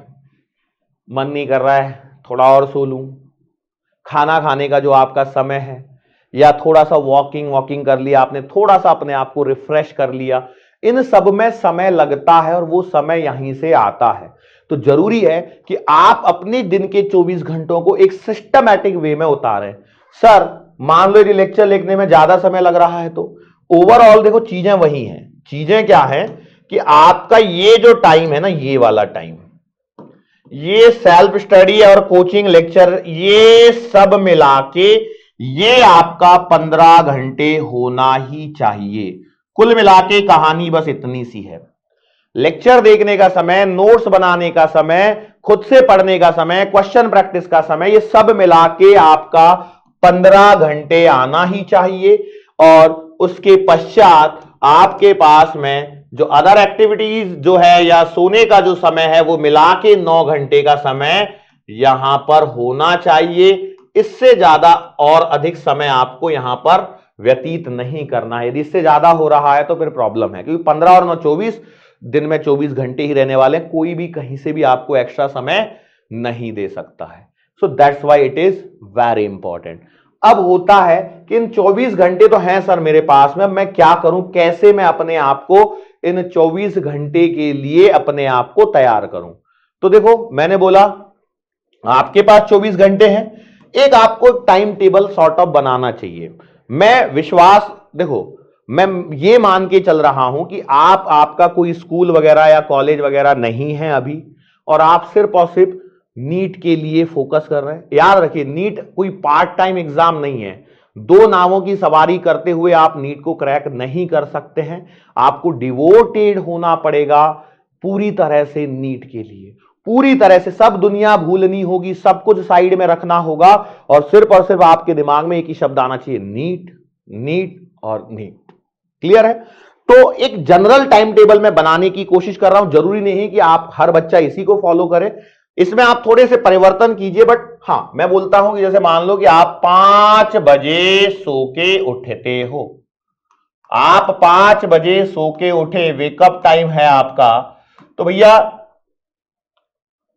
मन नहीं कर रहा है, थोड़ा और सो लूं। खाना खाने का जो आपका समय है, या थोड़ा सा वॉकिंग कर लिया आपने, थोड़ा सा अपने आप को रिफ्रेश कर लिया, इन सब में समय लगता है और वो समय यहीं से आता है। तो जरूरी है कि आप अपने दिन के 24 घंटों को एक सिस्टमैटिक वे में उतारें। सर मान लो यदि लेक्चर लिखने में ज्यादा समय लग रहा है तो ओवरऑल देखो चीजें वही हैं। चीजें क्या है कि आपका ये जो टाइम है ना, ये वाला टाइम, ये सेल्फ स्टडी और कोचिंग लेक्चर, ये सब मिला के ये आपका 15 घंटे होना ही चाहिए। कुल मिला के कहानी बस इतनी सी है। लेक्चर देखने का समय, नोट्स बनाने का समय, खुद से पढ़ने का समय, क्वेश्चन प्रैक्टिस का समय, ये सब मिला के आपका 15 घंटे आना ही चाहिए। और उसके पश्चात आपके पास में जो अदर एक्टिविटीज जो है या सोने का जो समय है वो मिला के 9 घंटे का समय यहां पर होना चाहिए। इससे ज्यादा और अधिक समय आपको यहां पर व्यतीत नहीं करना है। यदि इससे ज्यादा हो रहा है तो फिर प्रॉब्लम है, क्योंकि 15 और 9 24, दिन में 24 घंटे ही रहने वाले, कोई भी कहीं से भी आपको एक्स्ट्रा समय नहीं दे सकता है। So that's why it is very important. अब होता है कि इन 24 घंटे तो हैं सर मेरे पास में, मैं क्या करूं, कैसे मैं अपने आप को इन 24 घंटे के लिए अपने आप को तैयार करूं? तो देखो मैंने बोला आपके पास 24 घंटे हैं, एक आपको टाइम टेबल सॉर्ट ऑफ बनाना चाहिए। मैं विश्वास, देखो मैं ये मान के चल रहा हूं कि आपका कोई स्कूल वगैरह या कॉलेज वगैरह नहीं है अभी, और आप सिर्फ और सिर्फ नीट के लिए फोकस कर रहे हैं। याद रखिए नीट कोई पार्ट टाइम एग्जाम नहीं है। 2 नावों की सवारी करते हुए आप नीट को क्रैक नहीं कर सकते हैं। आपको डिवोटेड होना पड़ेगा पूरी तरह से नीट के लिए। पूरी तरह से सब दुनिया भूलनी होगी, सब कुछ साइड में रखना होगा और सिर्फ आपके दिमाग में एक ही शब्द आना चाहिए, नीट, नीट और नीट। क्लियर है? तो एक जनरल टाइम टेबल में बनाने की कोशिश कर रहा हूं। जरूरी नहीं है कि आप हर बच्चा इसी को फॉलो करे, इसमें आप थोड़े से परिवर्तन कीजिए। बट हां, मैं बोलता हूं कि जैसे मान लो कि आप 5 बजे सो के उठते हो, आप 5 बजे सो के उठे, वेकअप टाइम है आपका, तो भैया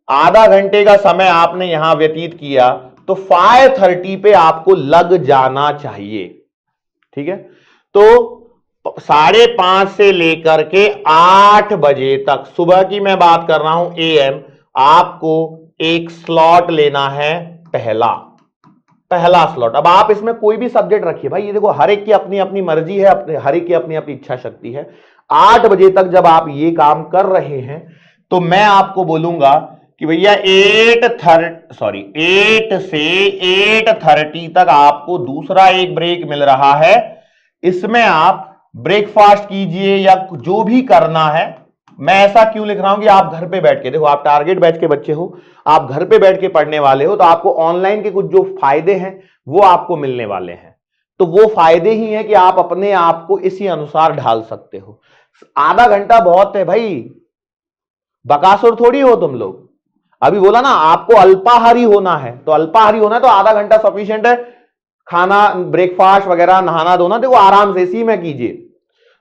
आधा घंटे का समय आपने यहां व्यतीत किया, तो 5:30 पे आपको लग जाना चाहिए। ठीक है? तो 5:30 से लेकर के 8 बजे तक, सुबह की मैं बात कर रहा हूं, AM, आपको एक स्लॉट लेना है, पहला स्लॉट। अब आप इसमें कोई भी सब्जेक्ट रखिए भाई, ये देखो हर एक की अपनी अपनी मर्जी है, हर एक की अपनी अपनी इच्छा शक्ति है। 8 बजे तक जब आप ये काम कर रहे हैं तो मैं आपको बोलूंगा कि भैया 8 से 8:30 तक आपको दूसरा एक ब्रेक मिल रहा है, इसमें आप ब्रेकफास्ट कीजिए या जो भी करना है। मैं ऐसा क्यों लिख रहा हूं कि आप घर पे बैठ के, देखो आप टारगेट बैच के बच्चे हो, आप घर पे बैठ के पढ़ने वाले हो, तो आपको ऑनलाइन के कुछ जो फायदे हैं वो आपको मिलने वाले हैं। तो वो फायदे ही हैं कि आप अपने आप को इसी अनुसार ढाल सकते हो। आधा घंटा बहुत है भाई, बकासुर थोड़ी हो तुम लोग। अभी बोला ना आपको अल्पाहारी होना है, तो अल्पाहारी होना है तो आधा घंटा सफिशिएंट है। खाना, ब्रेकफास्ट वगैरह, नहाना धोना देखो आराम से इसी में कीजिए,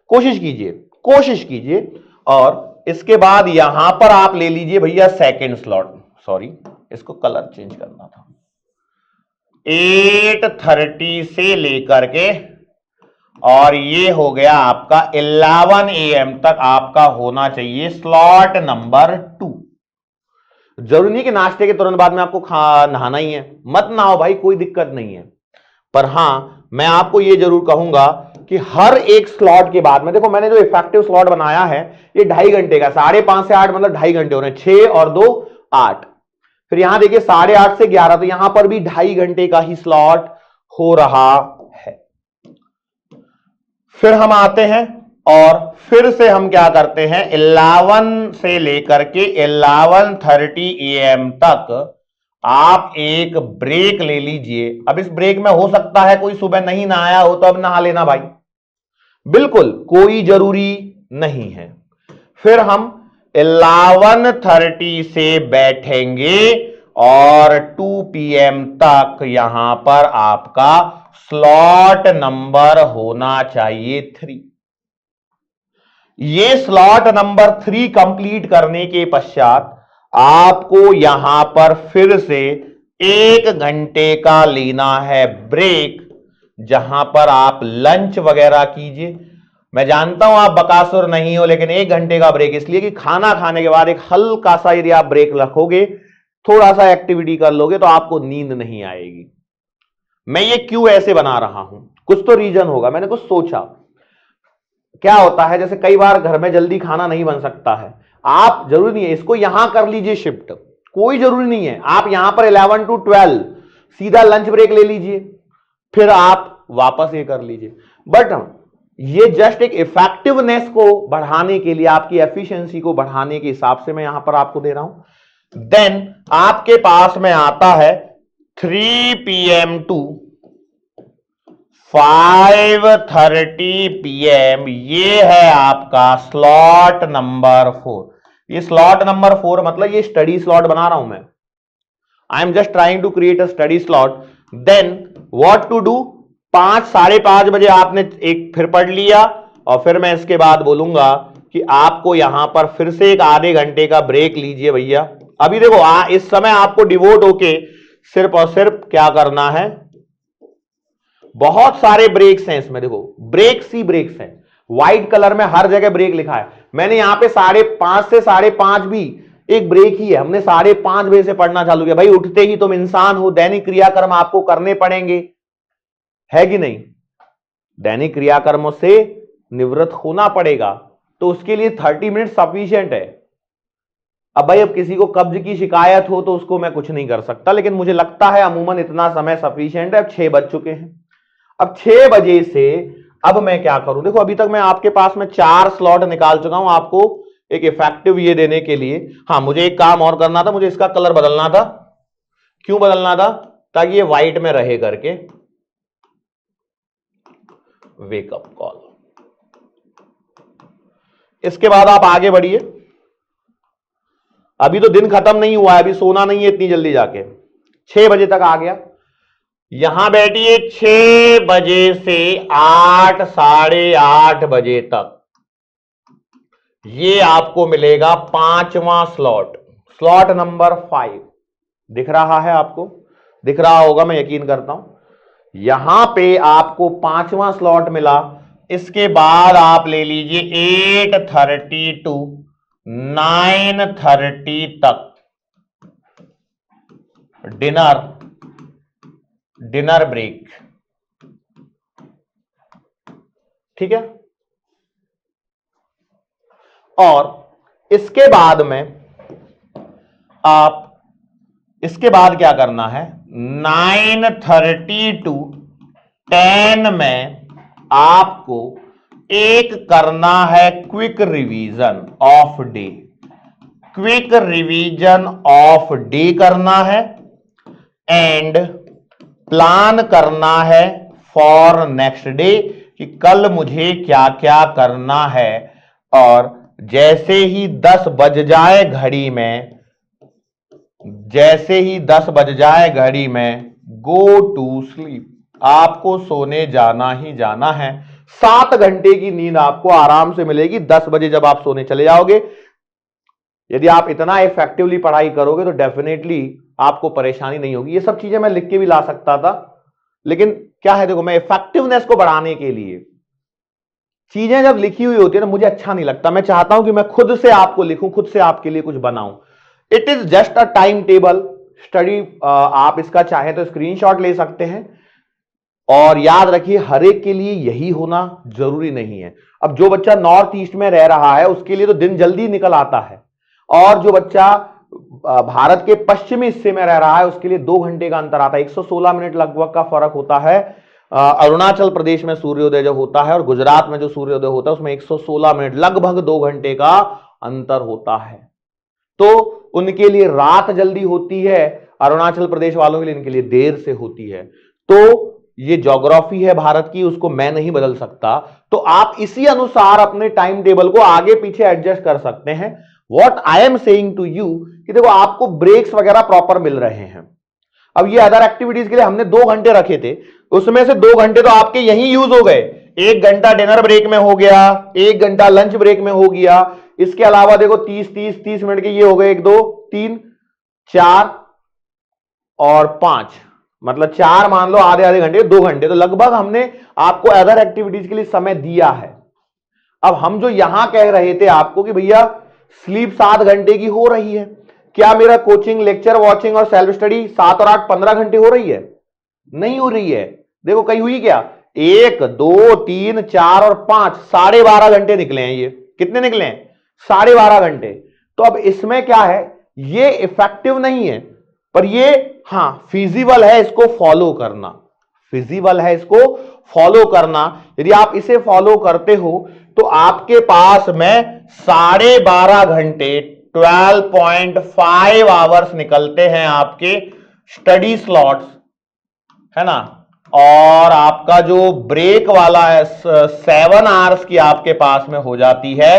कोशिश कीजिए। और इसके बाद यहां पर आप ले लीजिए भैया सेकंड स्लॉट, सॉरी इसको कलर चेंज करना था, 8:30 से लेकर के और ये हो गया आपका 11 AM तक आपका होना चाहिए स्लॉट नंबर 2। जरूरी नहीं कि नाश्ते के तुरंत बाद में आपको नहाना ही है, मत नहाओ भाई, कोई दिक्कत नहीं है। पर हां, मैं आपको यह जरूर कहूंगा कि हर एक स्लॉट के बाद में, देखो मैंने जो इफेक्टिव स्लॉट बनाया है ये 2.5 घंटे का, 5:30 से 8 मतलब 2.5 घंटे हो रहे हैं, 6 और 2 8। फिर यहां देखिए 8:30 से 11, तो यहां पर भी 2.5 घंटे का ही स्लॉट हो रहा है। फिर हम आते हैं और फिर से हम क्या करते हैं, 11 से लेकर के 11:30 AM तक आप एक ब्रेक ले लीजिए। अब इस ब्रेक में हो सकता है कोई सुबह नहीं नहाया हो तो अब नहा लेना भाई, बिल्कुल कोई जरूरी नहीं है। फिर हम 11:30 से बैठेंगे और 2 PM तक यहां पर आपका स्लॉट नंबर होना चाहिए 3। ये स्लॉट नंबर 3 कंप्लीट करने के पश्चात आपको यहां पर फिर से 1 घंटे का लेना है ब्रेक, जहां पर आप लंच वगैरह कीजिए। मैं जानता हूं आप बकासुर नहीं हो, लेकिन 1 घंटे का ब्रेक इसलिए कि खाना खाने के बाद एक हल्का सा यदि आप ब्रेक रखोगे, थोड़ा सा एक्टिविटी कर लोगे तो आपको नींद नहीं आएगी। मैं ये क्यों ऐसे बना रहा हूं, कुछ तो रीजन होगा, मैंने कुछ सोचा। क्या होता है, जैसे कई बार घर में जल्दी खाना नहीं बन सकता है, आप जरूरी नहीं है इसको यहां कर लीजिए शिफ्ट, कोई जरूरी नहीं है, आप यहां पर 11 to 12 सीधा लंच ब्रेक ले लीजिए, फिर आप वापस ये कर लीजिए। बट ये जस्ट एक इफेक्टिवनेस को बढ़ाने के लिए, आपकी एफिशिएंसी को बढ़ाने के हिसाब से मैं यहां पर आपको दे रहा हूं। देन आपके पास में आता है 3 PM to 5:30 PM, ये है आपका स्लॉट नंबर 4। ये स्लॉट नंबर 4 मतलब ये स्टडी स्लॉट बना रहा हूं मैं, I am just trying to create a study slot. Then what to do, 5, 5:30 बजे आपने एक फिर पढ़ लिया और फिर मैं इसके बाद बोलूंगा कि आपको यहां पर फिर से एक आधे घंटे का ब्रेक लीजिए भैया। अभी देखो इस समय आपको डिवोट होके सिर्फ और सिर्फ क्या करना है, बहुत सारे ब्रेक्स हैं इसमें, देखो ब्रेक्स ही ब्रेक्स हैं, व्हाइट कलर में हर जगह ब्रेक लिखा है। मैंने यहां पे 5:30 से 5:30 भी एक ब्रेक ही है, हमने 5:30 बजे से पढ़ना चालू किया। भाई उठते ही तुम इंसान हो, दैनिक क्रियाक्रम आपको करने पड़ेंगे, है कि नहीं, दैनिक क्रियाकर्मों से निवृत्त होना पड़ेगा, तो उसके लिए 30 मिनट सफिशिएंट है। अब भाई अब किसी को कब्ज की शिकायत हो तो उसको मैं कुछ नहीं कर सकता, लेकिन मुझे लगता है अमूमन इतना समय सफिशिएंट है। अब 6 बज चुके हैं, अब 6 बजे से अब मैं क्या करूं, देखो अभी तक मैं आपके पास में 4 स्लॉट निकाल चुका हूं, आपको एक इफेक्टिव ये देने के लिए। हाँ, मुझे एक काम और करना था, मुझे इसका कलर बदलना था। क्यों बदलना था? ताकि ये व्हाइट में रहे करके। Wake up call. इसके बाद आप आगे बढ़िए। अभी तो दिन खत्म नहीं हुआ है, अभी सोना नहीं है इतनी जल्दी जाके। 6 बजे तक आ गया, यहां बैठिए 6 बजे से 8 साढ़े 8 बजे तक। ये आपको मिलेगा 5वां स्लॉट, स्लॉट नंबर 5। दिख रहा है आपको? दिख रहा होगा, मैं यकीन करता हूं। यहां पे आपको 5वां स्लॉट मिला। इसके बाद आप ले लीजिए 8:30 टू 9:30 तक डिनर ब्रेक। ठीक है। और इसके बाद में आप, इसके बाद क्या करना है, 9:30 टू 10 में आपको एक करना है quick revision of day. Quick revision of day करना है एंड प्लान करना है फॉर नेक्स्ट डे कि कल मुझे क्या क्या करना है। और जैसे ही 10 बज जाए घड़ी में, जैसे ही 10 बज जाए घड़ी में, गो टू स्लीप। आपको सोने जाना ही जाना है। 7 घंटे की नींद आपको आराम से मिलेगी 10 बजे जब आप सोने चले जाओगे। यदि आप इतना इफेक्टिवली पढ़ाई करोगे तो डेफिनेटली आपको परेशानी नहीं होगी। ये सब चीजें मैं लिख के भी ला सकता था, लेकिन क्या है, देखो, मैं इफेक्टिवनेस को बढ़ाने के लिए चीजें जब लिखी हुई होती है ना, मुझे अच्छा नहीं लगता। मैं चाहता हूं कि मैं खुद से आपको लिखूं, खुद से आपके लिए कुछ बनाऊं। It is just a time table study. आप इसका चाहे तो स्क्रीनशॉट ले सकते हैं। और याद रखिए, हर एक के लिए यही होना जरूरी नहीं है। अब जो बच्चा नॉर्थ ईस्ट में रह रहा है उसके लिए तो दिन जल्दी निकल आता है, और जो बच्चा भारत के पश्चिमी हिस्से में रह रहा है उसके लिए 2 घंटे का अंतर आता है। 116 मिनट लगभग का फर्क होता है। अरुणाचल प्रदेश में सूर्योदय जो होता है और गुजरात में जो सूर्योदय होता है उसमें 116 मिनट, लगभग 2 घंटे का अंतर होता है। तो उनके लिए रात जल्दी होती है, अरुणाचल प्रदेश वालों के लिए, इनके लिए देर से होती है। तो ये ज्योग्राफी है भारत की, उसको मैं नहीं बदल सकता। तो आप इसी अनुसार अपने टाइम टेबल को आगे पीछे एडजस्ट कर सकते हैं। What I am saying to you कि देखो, आपको ब्रेक्स वगैरह प्रॉपर मिल रहे हैं। अब ये अदर एक्टिविटीज के लिए हमने 2 घंटे रखे थे, उसमें से 2 घंटे तो आपके यहीं यूज हो गए। 1 घंटा डिनर ब्रेक में हो गया, 1 घंटा लंच ब्रेक में हो गया। इसके अलावा देखो 30 मिनट के ये हो गए, 1 2 3 4 और 5, मतलब 4 मान लो, आधे आधे घंटे, 2 घंटे। तो लगभग हमने आपको अदर एक्टिविटीज के लिए समय दिया है। अब हम जो यहां कह रहे थे आपको कि भैया स्लीप 7 घंटे की हो रही है, क्या मेरा कोचिंग, लेक्चर वॉचिंग और सेल्फ स्टडी 7 और 8 15 घंटे हो रही है? नहीं हो रही है। देखो कहीं हुई क्या, 1 2 3 4 और 5, 12.5 घंटे निकले हैं। ये कितने निकले हैं? 12.5 घंटे। तो अब इसमें क्या है, ये इफेक्टिव नहीं है, पर ये हां फिजिबल है इसको फॉलो करना। फिजिबल है इसको फॉलो करना। यदि आप इसे फॉलो करते हो तो आपके पास में 12.5 घंटे, 12.5 आवर्स निकलते हैं आपके स्टडी स्लॉट्स, है ना। और आपका जो ब्रेक वाला है 7 आवर्स की आपके पास में हो जाती है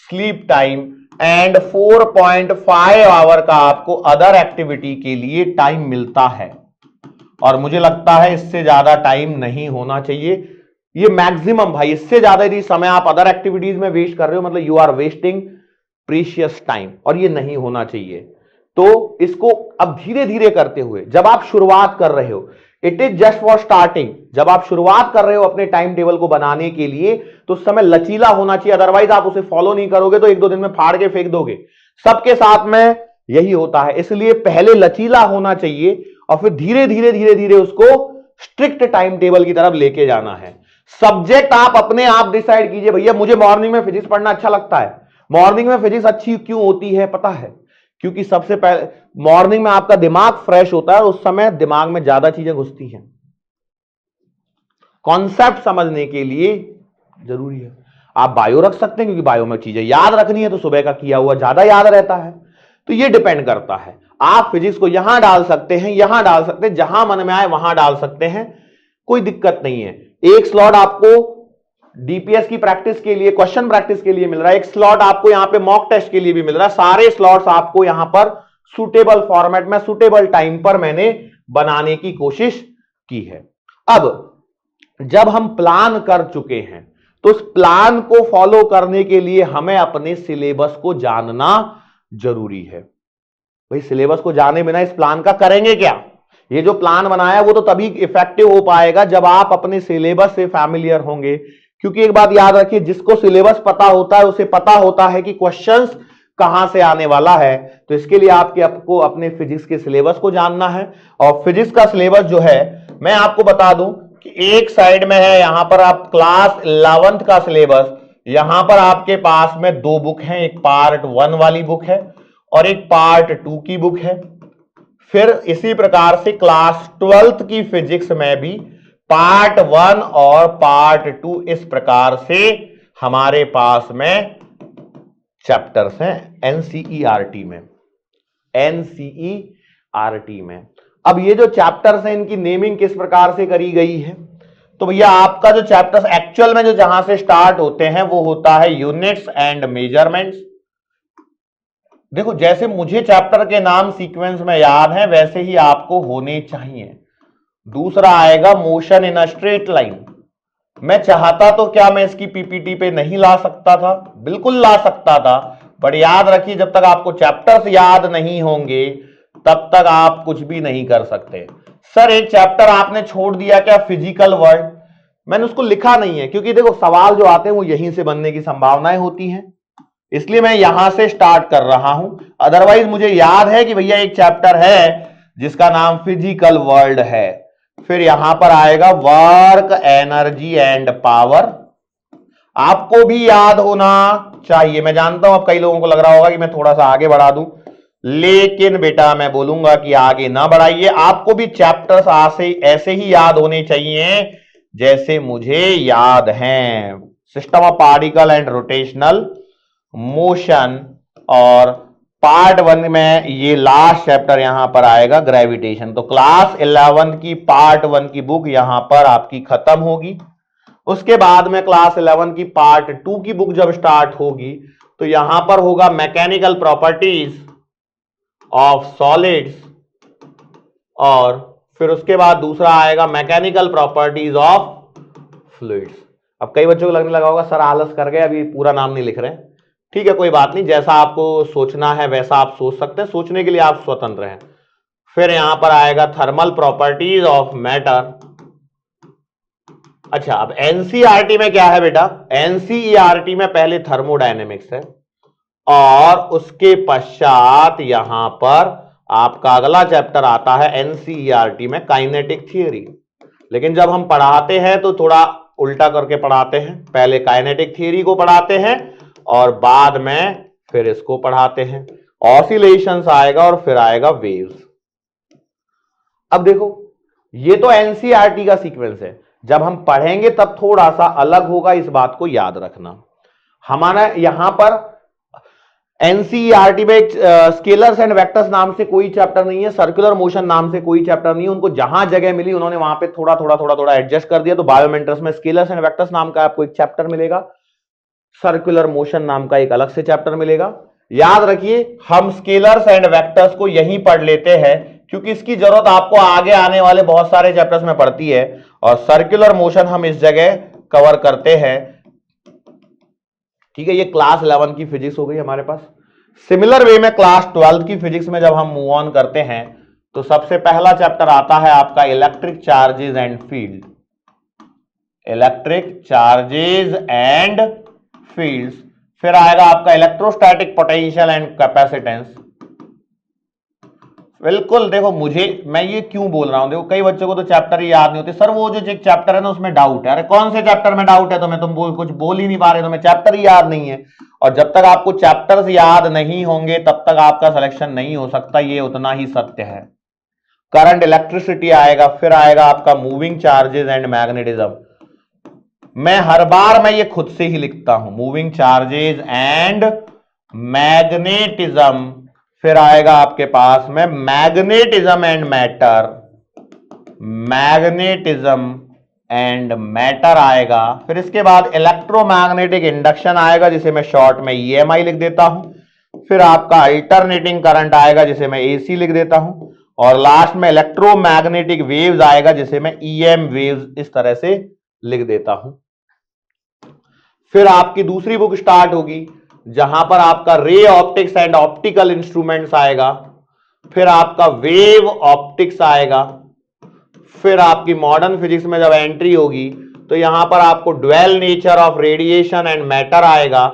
स्लीप टाइम, एंड 4.5 आवर का आपको अदर एक्टिविटी के लिए टाइम मिलता है। और मुझे लगता है इससे ज्यादा टाइम नहीं होना चाहिए, ये मैक्सिमम भाई। इससे ज्यादा यदि समय आप अदर एक्टिविटीज में वेस्ट कर रहे हो, मतलब you are wasting precious time, और ये नहीं होना चाहिए। तो इसको अब धीरे धीरे करते हुए, जब आप शुरुआत कर रहे हो, it is just for starting, जब आप शुरुआत कर रहे हो अपने टाइम टेबल को बनाने के लिए, तो उस समय लचीला होना चाहिए। अदरवाइज आप उसे फॉलो नहीं करोगे तो 1-2 दिन में फाड़ के फेंक दोगे। सबके साथ में यही होता है, इसलिए पहले लचीला होना चाहिए और फिर धीरे धीरे धीरे धीरे उसको स्ट्रिक्ट टाइम टेबल की तरफ लेके जाना है। सब्जेक्ट आप अपने आप डिसाइड कीजिए, भैया मुझे मॉर्निंग में फिजिक्स पढ़ना अच्छा लगता है। मॉर्निंग में फिजिक्स अच्छी क्यों होती है पता है? क्योंकि सबसे पहले मॉर्निंग में आपका दिमाग फ्रेश होता है, उस समय दिमाग में ज्यादा चीजें घुसती हैं, कॉन्सेप्ट समझने के लिए जरूरी है। आप बायो रख सकते हैं क्योंकि बायो में चीजें याद रखनी है तो सुबह का किया हुआ ज्यादा याद रहता है। तो ये डिपेंड करता है, आप फिजिक्स को यहां डाल सकते हैं, यहां डाल सकते हैं, जहां मन में आए वहां डाल सकते हैं, कोई दिक्कत नहीं है। एक स्लॉट आपको डीपीएस की प्रैक्टिस के लिए, क्वेश्चन प्रैक्टिस के लिए मिल रहा है, एक स्लॉट आपको यहां पे मॉक टेस्ट के लिए भी मिल रहा है। सारे स्लॉट्स आपको यहां पर सुटेबल फॉर्मेट में, सुटेबल टाइम पर मैंने बनाने की कोशिश की है। अब जब हम प्लान कर चुके हैं तो उस प्लान को फॉलो करने के लिए हमें अपने सिलेबस को जानना जरूरी है। भाई सिलेबस को जाने बिना इस प्लान का करेंगे क्या? ये जो प्लान बनाया वो तो तभी इफेक्टिव हो पाएगा जब आप अपने सिलेबस से फैमिलियर होंगे। क्योंकि एक बात याद रखिए, जिसको सिलेबस पता होता है उसे पता होता है कि क्वेश्चंस कहां से आने वाला है। तो इसके लिए आपको अपने फिजिक्स के सिलेबस को जानना है। और फिजिक्स का सिलेबस जो है मैं आपको बता दूं कि एक साइड में है, यहां पर आप क्लास 11th का सिलेबस, यहां पर आपके पास में दो बुक हैं, एक पार्ट 1 वाली बुक है और एक पार्ट 2 की बुक है। फिर इसी प्रकार से क्लास 12th की फिजिक्स में भी पार्ट 1 और पार्ट 2 इस प्रकार से हमारे पास में चैप्टर्स हैं एनसीईआरटी में, एनसीईआरटी में। अब ये जो चैप्टर्स हैं इनकी नेमिंग किस प्रकार से करी गई है? तो भैया आपका जो चैप्टर्स एक्चुअल में जो जहां से स्टार्ट होते हैं वो होता है यूनिट्स एंड मेजरमेंट्स। देखो जैसे मुझे चैप्टर के नाम सीक्वेंस में याद है वैसे ही आपको होने चाहिए। दूसरा आएगा motion in a straight line. मैं चाहता तो क्या मैं इसकी पीपीटी पे नहीं ला सकता था? बिल्कुल ला सकता था, पर याद रखिए जब तक आपको चैप्टर्स याद नहीं होंगे तब तक आप कुछ भी नहीं कर सकते। सर एक चैप्टर आपने छोड़ दिया क्या, फिजिकल वर्ल्ड? मैंने उसको लिखा नहीं है क्योंकि देखो सवाल जो आते हैं वो यहीं से बनने की संभावनाएं होती हैं, इसलिए मैं यहां से स्टार्ट कर रहा हूं। अदरवाइज मुझे याद है कि भैया एक चैप्टर है जिसका नाम फिजिकल वर्ल्ड है। फिर यहां पर आएगा वर्क, एनर्जी एंड पावर। आपको भी याद होना चाहिए। मैं जानता हूं अब कई लोगों को लग रहा होगा कि मैं थोड़ा सा आगे बढ़ा दूं, लेकिन बेटा मैं बोलूंगा कि आगे ना बढ़ाइए। आपको भी चैप्टर्स ऐसे ही याद होने चाहिए जैसे मुझे याद हैं। System of particle and rotational motion, और पार्ट 1 में ये लास्ट चैप्टर यहां पर आएगा ग्रेविटेशन। तो क्लास 11 की पार्ट 1 की बुक यहां पर आपकी खत्म होगी। उसके बाद में क्लास 11 की पार्ट 2 की बुक जब स्टार्ट होगी तो यहां पर होगा मैकेनिकल प्रॉपर्टीज ऑफ सॉलिड्स, और फिर उसके बाद दूसरा आएगा मैकेनिकल प्रॉपर्टीज ऑफ फ्लूइड्स। अब कई बच्चों को लगने लगा होगा सर आलस कर गए, अभी पूरा नाम नहीं लिख रहे हैं। ठीक है कोई बात नहीं, जैसा आपको सोचना है वैसा आप सोच सकते हैं, सोचने के लिए आप स्वतंत्र हैं। फिर यहां पर आएगा थर्मल प्रॉपर्टीज ऑफ मैटर। अच्छा अब एनसीईआरटी में क्या है बेटा? एनसीईआरटी में पहले थर्मोडायनेमिक्स है और उसके पश्चात यहां पर आपका अगला चैप्टर आता है एनसीईआरटी में काइनेटिक थियरी। लेकिन जब हम पढ़ाते हैं तो थोड़ा उल्टा करके पढ़ाते हैं, पहले काइनेटिक थियरी को पढ़ाते हैं और बाद में फिर इसको पढ़ाते हैं। ऑसिलेशंस आएगा और फिर आएगा वेव्स। अब देखो ये तो एनसीईआरटी का सीक्वेंस है, जब हम पढ़ेंगे तब थोड़ा सा अलग होगा, इस बात को याद रखना। हमारा यहां पर एनसीईआरटी में स्केलर्स एंड वेक्टर्स नाम से कोई चैप्टर नहीं है, सर्कुलर मोशन नाम से कोई चैप्टर नहीं है। उनको जहां जगह मिली उन्होंने वहां पे थोड़ा थोड़ा एडजस्ट कर दिया। तो बायोमेंटर्स में स्केलर्स एंड वेक्टर्स नाम का आपको एक चैप्टर मिलेगा, सर्कुलर मोशन नाम का एक अलग से चैप्टर मिलेगा। याद रखिए हम स्केलर्स एंड वेक्टर्स को यहीं पढ़ लेते हैं क्योंकि इसकी जरूरत आपको आगे आने वाले बहुत सारे चैप्टर्स में पड़ती है, और सर्कुलर मोशन हम इस जगह कवर करते हैं। ठीक है, ये क्लास 11 की फिजिक्स हो गई हमारे पास। सिमिलर वे में क्लास 12 की फिजिक्स में जब हम मूव ऑन करते हैं तो सबसे पहला चैप्टर आता है आपका electric charges and field. Electric charges and fields. फिर आएगा आपका इलेक्ट्रोस्टैटिक पोटेंशियल एंड कैपेसिटेंस। बिल्कुल देखो मैं ये क्यों बोल रहा हूं, देखो कई बच्चों को तो चैप्टर ही याद नहीं होते। सर वो जो एक चैप्टर है ना उसमें डाउट है। अरे कौन से चैप्टर में डाउट है तुम्हें? तुम कुछ बोल ही नहीं पा रहे, तुम्हें चैप्टर ही याद नहीं है। और जब तक आपको चैप्टर्स याद नहीं होंगे तब तक आपका सिलेक्शन नहीं हो सकता, ये उतना ही सत्य है। करंट, इलेक्ट्रिसिटी आएगा। फिर आएगा आपका मूविंग चार्जेस एंड मैग्नेटिज्म। मैं हर बार मैं ये खुद से ही लिखता हूं, मूविंग चार्जेस एंड मैग्नेटिज्म, फिर आएगा आपके पास में magnetism and matter, magnetism and matter आएगा। फिर इसके बाद इलेक्ट्रोमैग्नेटिक इंडक्शन आएगा जिसे मैं शॉर्ट में ईएमआई लिख देता हूं। फिर आपका अल्टरनेटिंग करंट आएगा जिसे मैं एसी लिख देता हूं, और लास्ट में इलेक्ट्रोमैग्नेटिक वेव्स आएगा जिसे मैं ईएम वेव्स इस तरह से लिख देता हूं। फिर आपकी दूसरी बुक स्टार्ट होगी जहां पर आपका ray optics and optical instruments आएगा, फिर आपका वेव ऑप्टिक्स आएगा, फिर आपकी मॉडर्न फिजिक्स में जब एंट्री होगी तो यहां पर आपको dual nature of radiation and matter आएगा,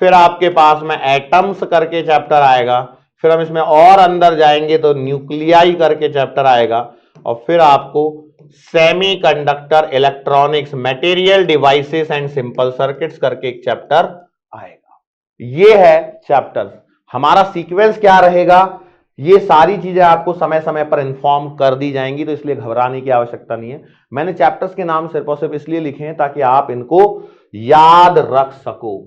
फिर आपके पास में एटम्स करके चैप्टर आएगा, फिर हम इसमें और अंदर जाएंगे तो न्यूक्लियाई करके चैप्टर आएगा, और फिर आपको semiconductor electronics material devices and simple circuits करके एक चैप्टर आएगा। ये है चैप्टर। हमारा सीक्वेंस क्या रहेगा, ये सारी चीजें आपको समय समय पर इंफॉर्म कर दी जाएंगी, तो इसलिए घबराने की आवश्यकता नहीं है। मैंने चैप्टर्स के नाम सिर्फ और सिर्फ इसलिए लिखे हैं ताकि आप इनको याद रख सको,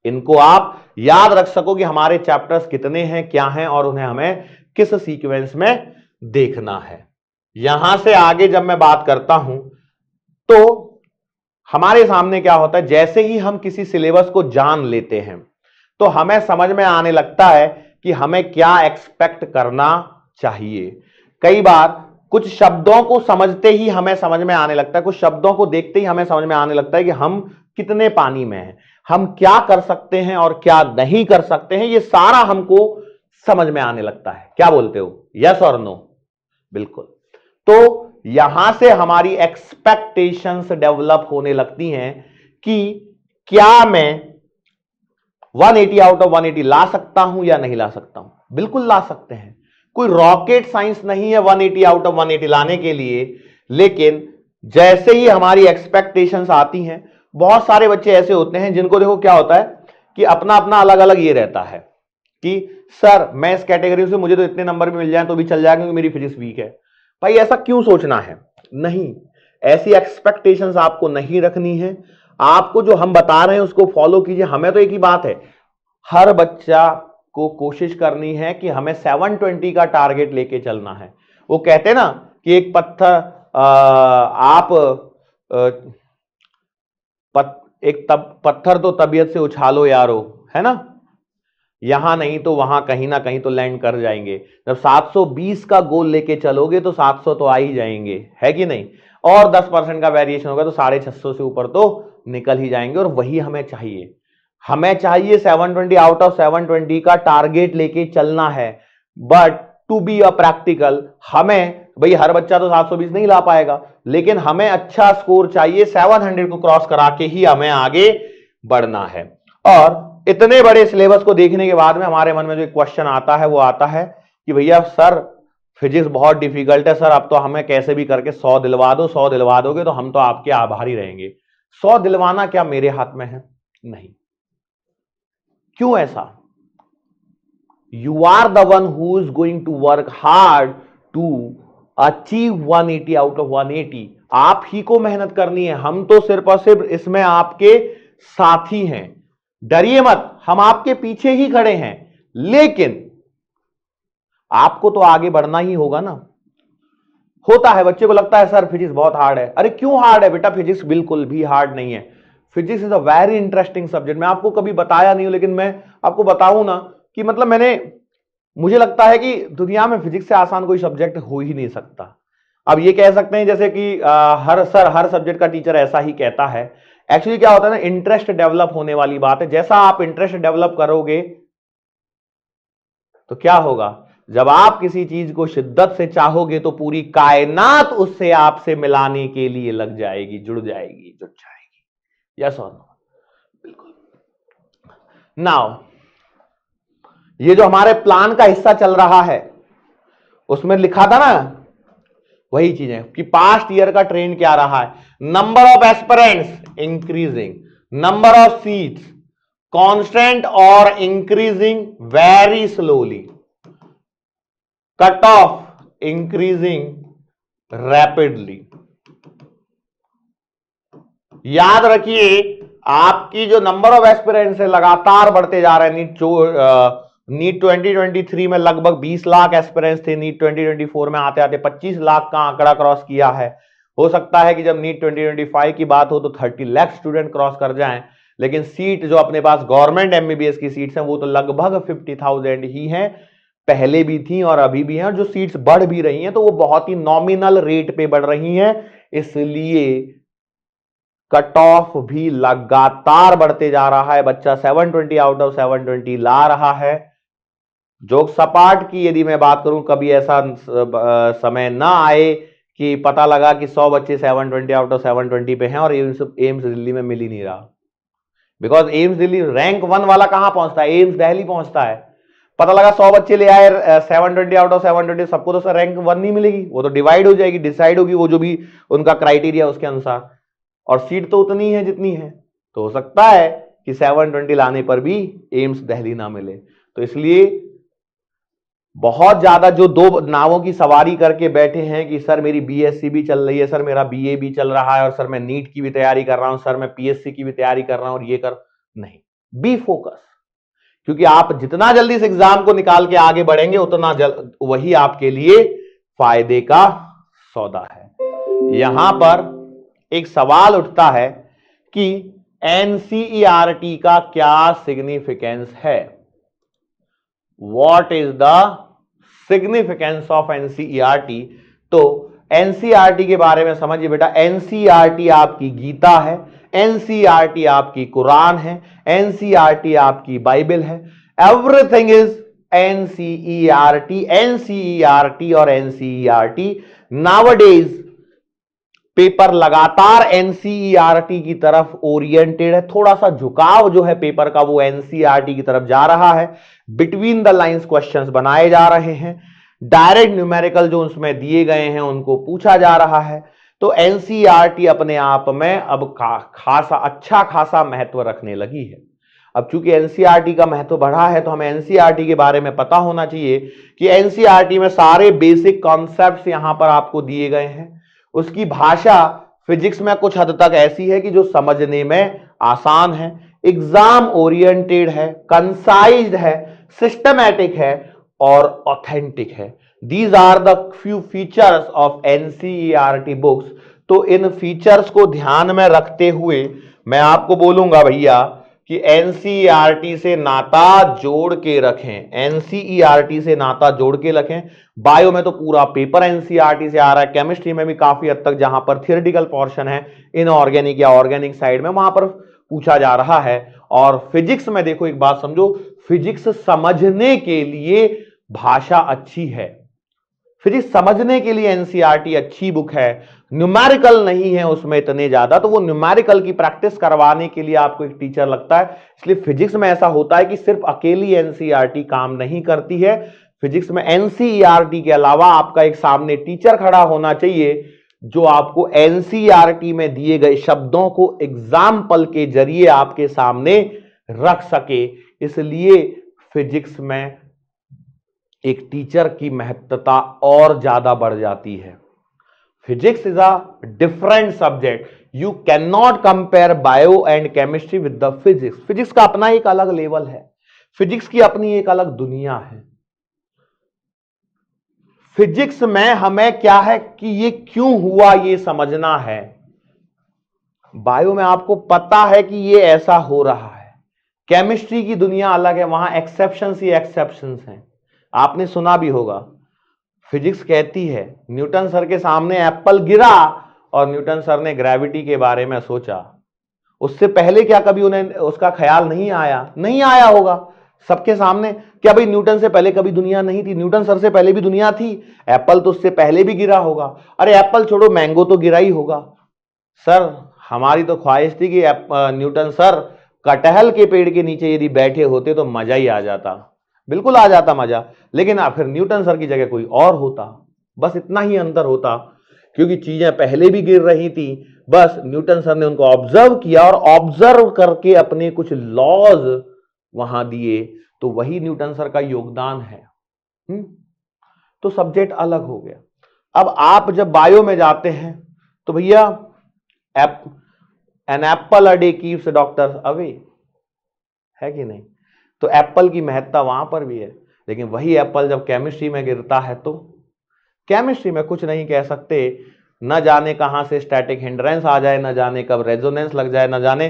इनको आप याद रख सको कि हमारे चैप्टर्स कितने हैं, क्या हैं, और उन्हें हमें किस सीक्वेंस में देखना है। यहां से आगे जब मैं बात करता हूं तो हमारे सामने क्या होता है, जैसे ही हम किसी सिलेबस को जान लेते हैं तो हमें समझ में आने लगता है कि हमें क्या एक्सपेक्ट करना चाहिए। कई बार कुछ शब्दों को समझते ही हमें समझ में आने लगता है, कुछ शब्दों को देखते ही हमें समझ में आने लगता है कि हम कितने पानी में हैं, हम क्या कर सकते हैं और क्या नहीं कर सकते हैं, ये सारा हमको समझ में आने लगता है। क्या बोलते हो, यस और नो? बिल्कुल। तो यहां से हमारी एक्सपेक्टेशंस डेवलप होने लगती हैं कि क्या मैं 180 आउट ऑफ 180 ला सकता हूं या नहीं ला सकता हूं। बिल्कुल ला सकते हैं, कोई रॉकेट साइंस नहीं है 180 आउट ऑफ 180 लाने के लिए। लेकिन जैसे ही हमारी एक्सपेक्टेशंस आती हैं, बहुत सारे बच्चे ऐसे होते हैं जिनको देखो क्या होता है कि अपना अपना अलग अलग ये रहता है कि सर मैं इस कैटेगरी से, मुझे तो इतने नंबर भी मिल जाए तो भी चल जाएगा क्योंकि मेरी फिजिक्स वीक है। भाई ऐसा क्यों सोचना है, नहीं, ऐसी एक्सपेक्टेशंस आपको नहीं रखनी है। आपको जो हम बता रहे हैं उसको फॉलो कीजिए। हमें तो एक ही बात है, हर बच्चा को कोशिश करनी है कि हमें 720 का टारगेट लेके चलना है। वो कहते हैं ना कि एक पत्थर पत्थर तो तबीयत से उछालो यारो, है ना, यहां नहीं तो वहां कहीं ना कहीं तो लैंड कर जाएंगे। जब 720 का गोल लेके चलोगे तो 700 तो आ ही जाएंगे, है कि नहीं, और 10% का वेरिएशन होगा तो 650 से ऊपर तो निकल ही जाएंगे। और वही हमें चाहिए, हमें चाहिए 720 आउट ऑफ 720 का टारगेट लेके चलना है। But to be a practical, हमें भाई हर बच्चा तो 720 नहीं ला पाएगा, लेकिन हमें अच्छा स्कोर चाहिए, 700 को क्रॉस करा के ही हमें आगे बढ़ना है। और इतने बड़े सिलेबस को देखने के बाद में हमारे मन में जो क्वेश्चन आता है वो आता है कि भैया सर फिजिक्स बहुत डिफिकल्ट है, सर अब तो हमें कैसे भी करके 100 दिलवा दो, 100 दिलवा दोगे तो हम तो आपके आभारी रहेंगे। 100 दिलवाना क्या मेरे हाथ में है? नहीं। क्यों ऐसा? You are the one who is going to work hard to achieve 180 out of 180। आप ही को मेहनत करनी है, हम तो सिर्फ और सिर्फ इसमें आपके साथी हैं। डरिए मत, हम आपके पीछे ही खड़े हैं, लेकिन आपको तो आगे बढ़ना ही होगा ना। होता है बच्चे को लगता है सर फिजिक्स बहुत हार्ड है। अरे क्यों हार्ड है बेटा? फिजिक्स बिल्कुल भी हार्ड नहीं है। Physics is a very interesting subject. मैं आपको कभी बताया नहीं हूं, लेकिन मैं आपको बताऊं ना कि मतलब मुझे लगता है कि दुनिया में फिजिक्स से आसान कोई सब्जेक्ट हो ही नहीं सकता। अब ये कह सकते हैं जैसे कि हर सब्जेक्ट का टीचर ऐसा ही कहता है। एक्चुअली क्या होता है ना, इंटरेस्ट डेवलप होने वाली बात है। जैसा आप इंटरेस्ट डेवलप करोगे तो क्या होगा, जब आप किसी चीज को शिद्दत से चाहोगे तो पूरी कायनात उससे आपसे मिलाने के लिए लग जाएगी, जुड़ जाएगी। यस और नो? बिल्कुल। नाउ ये जो हमारे प्लान का हिस्सा चल रहा है उसमें लिखा था ना, वही चीजें कि पास्ट ईयर का ट्रेंड क्या रहा है। Number of aspirants increasing, number of seats constant और increasing very slowly, cut off increasing rapidly. याद रखिए आपकी जो नंबर ऑफ एस्पिरेंट्स है लगातार बढ़ते जा रहे हैं। नीट 2023 में लगभग 20 लाख एस्पिरेंट्स थे, नीट 2024 में आते आते 25 लाख का आंकड़ा क्रॉस किया है। हो सकता है कि जब नीट 2025 की बात हो तो 30 लाख स्टूडेंट क्रॉस कर जाएं, लेकिन सीट जो अपने पास गवर्नमेंट एमबीबीएस की सीट्स हैं वो तो लगभग 50,000 ही हैं, पहले भी थी और अभी भी हैं, और जो सीट्स बढ़ भी रही हैं तो वो बहुत ही नॉमिनल रेट पे बढ़ रही हैं, इसलिए कट ऑफ भी लगातार बढ़ते जा रहा है। बच्चा 720 आउट ऑफ 720 ला रहा है। जोक सपाट की यदि मैं बात करूं, कभी ऐसा समय ना आए कि पता लगा कि 100 बच्चे 720 आउट ऑफ 720 पे हैं और एम्स दिल्ली में मिल ही नहीं रहा। बिकॉज एम्स दिल्ली रैंक 1 वाला कहां पहुंचता है, एम्स दिल्ली पहुंचता है। पता लगा 100 बच्चे ले आए 720 आउट ऑफ 720, सबको तो सर रैंक 1 नहीं मिलेगी, वो तो डिवाइड हो जाएगी, डिसाइड होगी वो जो भी उनका क्राइटेरिया उसके अनुसार, और सीट तो उतनी है जितनी है। तो हो सकता है कि 720 लाने पर भी एम्स दिल्ली ना मिले। तो इसलिए बहुत ज्यादा जो दो नावों की सवारी करके बैठे हैं कि सर मेरी बीएससी भी चल रही है, सर मेरा बीए भी चल रहा है, और सर मैं नीट की भी तैयारी कर रहा हूं, सर मैं पीएससी की भी तैयारी कर रहा हूं, और ये कर, नहीं, बी फोकस। क्योंकि आप जितना जल्दी इस एग्जाम को निकाल के आगे बढ़ेंगे उतना वही आपके लिए फायदे का सौदा है। यहां पर एक सवाल उठता है कि एनसीईआरटी का क्या सिग्निफिकेंस है। What is the significance of NCERT? तो NCERT के बारे में समझिए बेटा। NCERT आपकी गीता है, NCERT आपकी कुरान है, NCERT आपकी बाइबल है। एवरीथिंग इज NCERT, NCERT और NCERT। नाउअडेज पेपर लगातार एनसीईआरटी की तरफ ओरिएंटेड है, थोड़ा सा झुकाव जो है पेपर का वो एनसीईआरटी की तरफ जा रहा है। बिटवीन द लाइंस क्वेश्चंस बनाए जा रहे हैं, डायरेक्ट न्यूमेरिकल जो उसमें दिए गए हैं उनको पूछा जा रहा है। तो एनसीईआरटी अपने आप में अब अच्छा खासा महत्व रखने लगी है। अब चूंकि एनसीईआरटी का महत्व बढ़ा है तो हमें एनसीईआरटी के बारे में पता होना चाहिए कि एनसीईआरटी में सारे बेसिक कॉन्सेप्ट्स यहां पर आपको दिए गए हैं। उसकी भाषा फिजिक्स में कुछ हद तक ऐसी है कि जो समझने में आसान है, एग्जाम ओरिएंटेड है, कंसाइज्ड है, सिस्टमैटिक है और ऑथेंटिक है। These are the few features of NCERT books. तो इन फीचर्स को ध्यान में रखते हुए मैं आपको बोलूंगा भैया कि एनसीईआरटी से नाता जोड़ के रखें, एनसीईआरटी से नाता जोड़ के रखें। बायो में तो पूरा पेपर एनसीईआरटी से आ रहा है, केमिस्ट्री में भी काफी हद तक जहां पर थियोरेटिकल पोर्शन है इनऑर्गेनिक या ऑर्गेनिक साइड में वहां पर पूछा जा रहा है। और फिजिक्स में देखो एक बात समझो, फिजिक्स समझने के लिए भाषा अच्छी है, फिजिक्स समझने के लिए एनसीईआरटी अच्छी बुक है। न्यूमेरिकल नहीं है उसमें इतने ज्यादा, तो वो न्यूमेरिकल की प्रैक्टिस करवाने के लिए आपको एक टीचर लगता है। इसलिए फिजिक्स में ऐसा होता है कि सिर्फ अकेली एनसीईआरटी काम नहीं करती है। फिजिक्स में एनसीईआरटी के अलावा आपका एक सामने टीचर खड़ा होना चाहिए जो आपको एनसीईआरटी में दिए गए शब्दों को एग्जाम्पल के जरिए आपके सामने रख सके। इसलिए फिजिक्स में एक टीचर की महत्वता और ज्यादा बढ़ जाती है। Physics is a different subject, you can not compare bio and chemistry with the physics. Physics का अपना एक अलग लेवल है, फिजिक्स की अपनी एक अलग दुनिया है। फिजिक्स में हमें क्या है कि ये क्यों हुआ ये समझना है, बायो में आपको पता है कि ये ऐसा हो रहा है। केमिस्ट्री की दुनिया अलग है, वहां एक्सेप्शंस ही एक्सेप्शंस हैं। आपने सुना भी होगा, फिजिक्स कहती है न्यूटन सर के सामने एप्पल गिरा और न्यूटन सर ने ग्रेविटी के बारे में सोचा। उससे पहले क्या कभी उन्हें उसका ख्याल नहीं आया? नहीं आया होगा सबके सामने। क्या भाई न्यूटन से पहले कभी दुनिया नहीं थी? न्यूटन सर से पहले भी दुनिया थी। एप्पल तो उससे पहले भी गिरा होगा। अरे एप्पल छोड़ो, मैंगो तो गिरा ही होगा। सर हमारी तो ख्वाहिश थी कि न्यूटन सर कटहल के पेड़ के नीचे यदि बैठे होते तो मजा ही आ जाता, बिल्कुल आ जाता मजा। लेकिन फिर न्यूटन सर की जगह कोई और होता, बस इतना ही अंतर होता, क्योंकि चीजें पहले भी गिर रही थी, बस न्यूटन सर ने उनको ऑब्जर्व किया और ऑब्जर्व करके अपने कुछ लॉज वहां दिए, तो वही न्यूटन सर का योगदान है। तो सब्जेक्ट अलग हो गया। अब आप जब बायो में जाते हैं तो भैया an apple a day keeps doctors away, है कि नहीं? तो एप्पल की महत्ता वहां पर भी है, लेकिन वही एप्पल जब केमिस्ट्री में गिरता है तो केमिस्ट्री में कुछ नहीं कह सकते, न जाने कहां से स्टैटिक हिंड्रेंस आ जाए, न जाने कब रेजोनेंस लग जाए, न जाने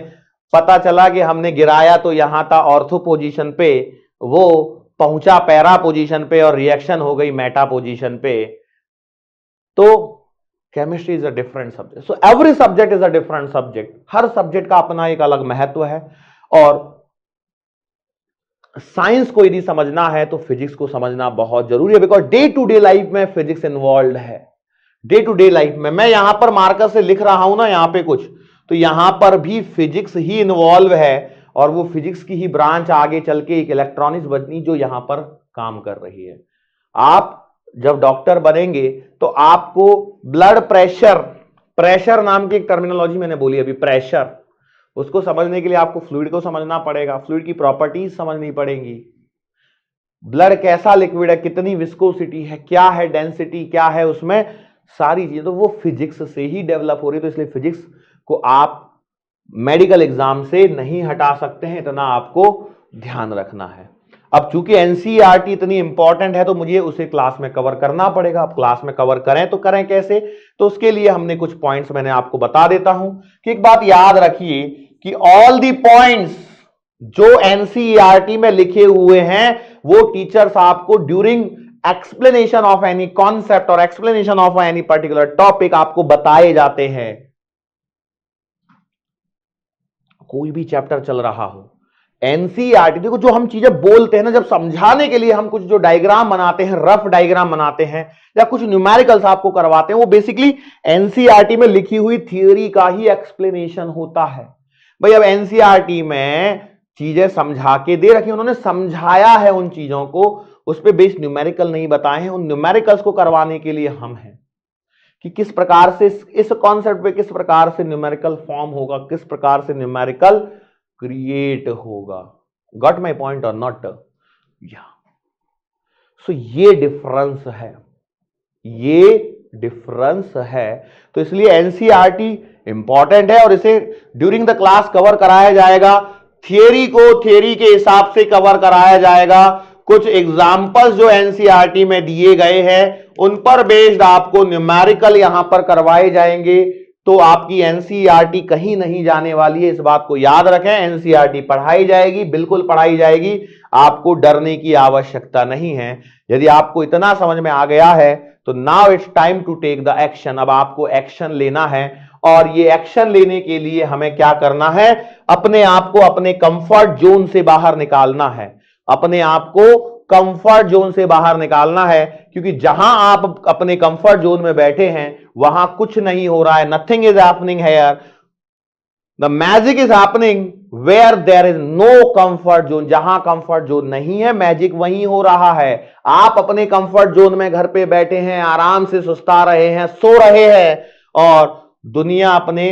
पता चला कि हमने गिराया तो यहां था ऑर्थो पोजीशन पे, वो पहुंचा पैरा पोजीशन पे और रिएक्शन हो गई मेटा पोजीशन पे। तो chemistry is a different subject, so every subject is a different subject, her subject का अपना एक अलग महत्व है। और साइंस को यदि समझना है तो फिजिक्स को समझना बहुत जरूरी है, because day to day life में फिजिक्स इन्वॉल्व है। डे टू डे लाइफ में मैं यहां पर मार्कर से लिख रहा हूं ना यहां पे कुछ, तो यहां पर भी फिजिक्स ही इन्वॉल्व है, और वो फिजिक्स की ही ब्रांच आगे चल के एक इलेक्ट्रॉनिक्स बनी जो यहां पर काम कर रही है। आप जब डॉक्टर बनेंगे तो आपको ब्लड प्रेशर, प्रेशर नाम की एक टर्मिनोलॉजी मैंने बोली अभी, प्रेशर, उसको समझने के लिए आपको फ्लूइड को समझना पड़ेगा, फ्लूइड की प्रॉपर्टीज समझनी पड़ेगी, ब्लड कैसा लिक्विड है, कितनी विस्कोसिटी है, क्या है डेंसिटी, क्या है उसमें, सारी चीजें तो वो फिजिक्स से ही डेवलप हो रही है। तो इसलिए फिजिक्स को आप मेडिकल एग्जाम से नहीं हटा सकते हैं, इतना आपको ध्यान रखना है। अब चूंकि एनसीईआरटी इतनी इंपॉर्टेंट है तो मुझे उसे क्लास में कवर करना पड़ेगा। अब क्लास में कवर करें तो करें कैसे, तो उसके लिए हमने कुछ पॉइंट्स मैंने आपको बता देता हूं कि एक बात याद रखिए कि ऑल दी पॉइंट्स जो एनसीईआरटी में लिखे हुए हैं वो टीचर्स आपको during explanation of any concept और explanation of any particular topic आपको बताए जाते हैं। कोई भी चैप्टर चल रहा हो, एनसीईआरटी, देखो जो हम चीजें बोलते हैं ना, जब समझाने के लिए हम कुछ जो डायग्राम बनाते हैं, रफ डायग्राम बनाते हैं या कुछ न्यूमेरिकल्स आपको करवाते हैं, वो बेसिकली एनसीईआरटी में लिखी हुई थियोरी का ही एक्सप्लेनेशन होता है। भाई अब एनसीईआरटी में चीजें समझा के दे रखी, उन्होंने समझाया है उन चीजों को, उस पर बेस्ड न्यूमेरिकल नहीं बताए हैं। उन न्यूमेरिकल्स को करवाने के लिए हम हैं कि किस प्रकार से इस कॉन्सेप्ट पे किस प्रकार से न्यूमेरिकल फॉर्म होगा, किस प्रकार से न्यूमेरिकल क्रिएट होगा। गॉट माय पॉइंट और नॉट? या सो ये डिफरेंस है, ये डिफरेंस है। तो इसलिए एनसीईआरटी इंपॉर्टेंट है और इसे ड्यूरिंग द क्लास कवर कराया जाएगा। थियरी को थियरी के हिसाब से कवर कराया जाएगा। कुछ एग्जाम्पल्स जो एनसीईआरटी में दिए गए हैं उन पर बेस्ड आपको न्यूमेरिकल यहां पर करवाए जाएंगे। तो आपकी एनसीईआरटी कहीं नहीं जाने वाली है, इस बात को याद रखें। एनसीईआरटी पढ़ाई जाएगी, बिल्कुल पढ़ाई जाएगी, आपको डरने की आवश्यकता नहीं है। यदि आपको इतना समझ में आ गया है तो now it's time to take the action. अब आपको एक्शन लेना है, और ये एक्शन लेने के लिए हमें क्या करना है, अपने आप को अपने कंफर्ट जोन से बाहर निकालना है, अपने आप को कंफर्ट जोन से बाहर निकालना है। क्योंकि जहां आप अपने कंफर्ट जोन में बैठे हैं वहां कुछ नहीं हो रहा है, nothing is happening here, the magic is happening where there is no comfort zone. जहां कंफर्ट जोन नहीं है, मैजिक वहीं हो रहा है। आप अपने कंफर्ट जोन में घर पे बैठे हैं, आराम से सुस्ता रहे हैं, सो रहे हैं, और दुनिया अपने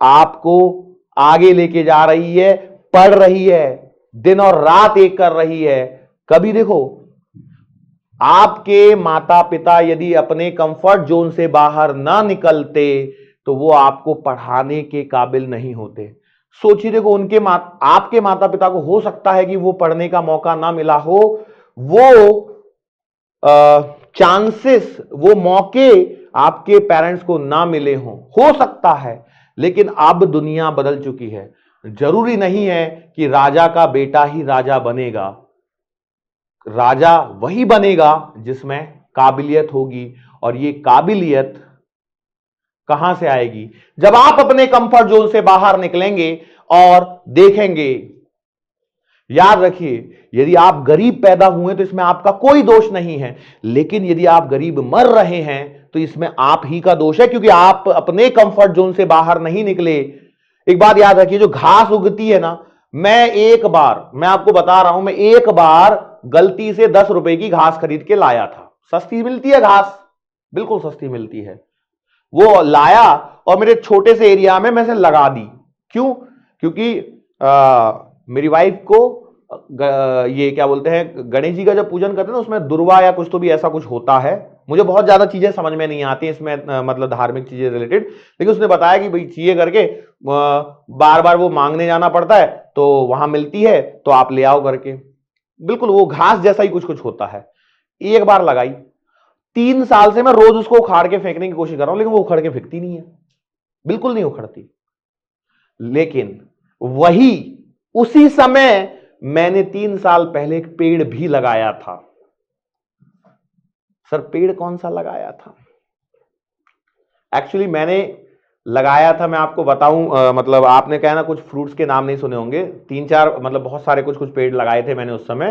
आपको आगे लेके जा रही है, पढ़ रही है, दिन और रात एक कर रही है। कभी देखो, आपके माता पिता यदि अपने कंफर्ट जोन से बाहर ना निकलते तो वो आपको पढ़ाने के काबिल नहीं होते। सोचिए, देखो उनके आपके माता पिता को हो सकता है कि वो पढ़ने का मौका ना मिला हो, वो चांसेस, वो मौके आपके पेरेंट्स को ना मिले हो सकता है। लेकिन अब दुनिया बदल चुकी है। जरूरी नहीं है कि राजा का बेटा ही राजा बनेगा, राजा वही बनेगा जिसमें काबिलियत होगी। और ये काबिलियत कहां से आएगी, जब आप अपने कंफर्ट जोन से बाहर निकलेंगे और देखेंगे। याद रखिए, यदि आप गरीब पैदा हुए तो इसमें आपका कोई दोष नहीं है, लेकिन यदि आप गरीब मर रहे हैं तो इसमें आप ही का दोष है, क्योंकि आप अपने कंफर्ट जोन से बाहर नहीं निकले। एक बात याद रखिए, जो घास उगती है ना, मैं आपको बता रहा हूं, मैं एक बार गलती से 10 रुपए की घास खरीद के लाया था। सस्ती मिलती है घास, बिल्कुल सस्ती मिलती है। वो लाया और मेरे छोटे से एरिया में मैं इसे लगा दी। क्यों? क्योंकि मेरी वाइफ को ये क्या बोलते हैं, गणेश जी का जब पूजन करते हैं ना, उसमें दुर्वा या कुछ तो भी ऐसा कुछ होता है, मुझे बहुत ज्यादा चीजें समझ में नहीं आती इसमें, मतलब धार्मिक चीजें रिलेटेड, लेकिन उसने बताया कि भाई चाहिए करके बार बार वो मांगने जाना पड़ता है, तो वहां मिलती है तो आप ले आओ करके। बिल्कुल वो घास जैसा ही कुछ कुछ होता है। एक बार लगाई, 3 साल से मैं रोज उसको उखाड़ के फेंकने की कोशिश कर रहा हूं, लेकिन वो उखड़ के फेंकती नहीं है, बिल्कुल नहीं उखड़ती। लेकिन वही उसी समय मैंने 3 साल पहले एक पेड़ भी लगाया था। सर पेड़ कौन सा लगाया था? एक्चुअली मैंने लगाया था, मैं आपको बताऊं, मतलब आपने कहा ना कुछ फ्रूट्स के नाम नहीं सुने होंगे, 3-4 मतलब बहुत सारे कुछ कुछ पेड़ लगाए थे मैंने उस समय।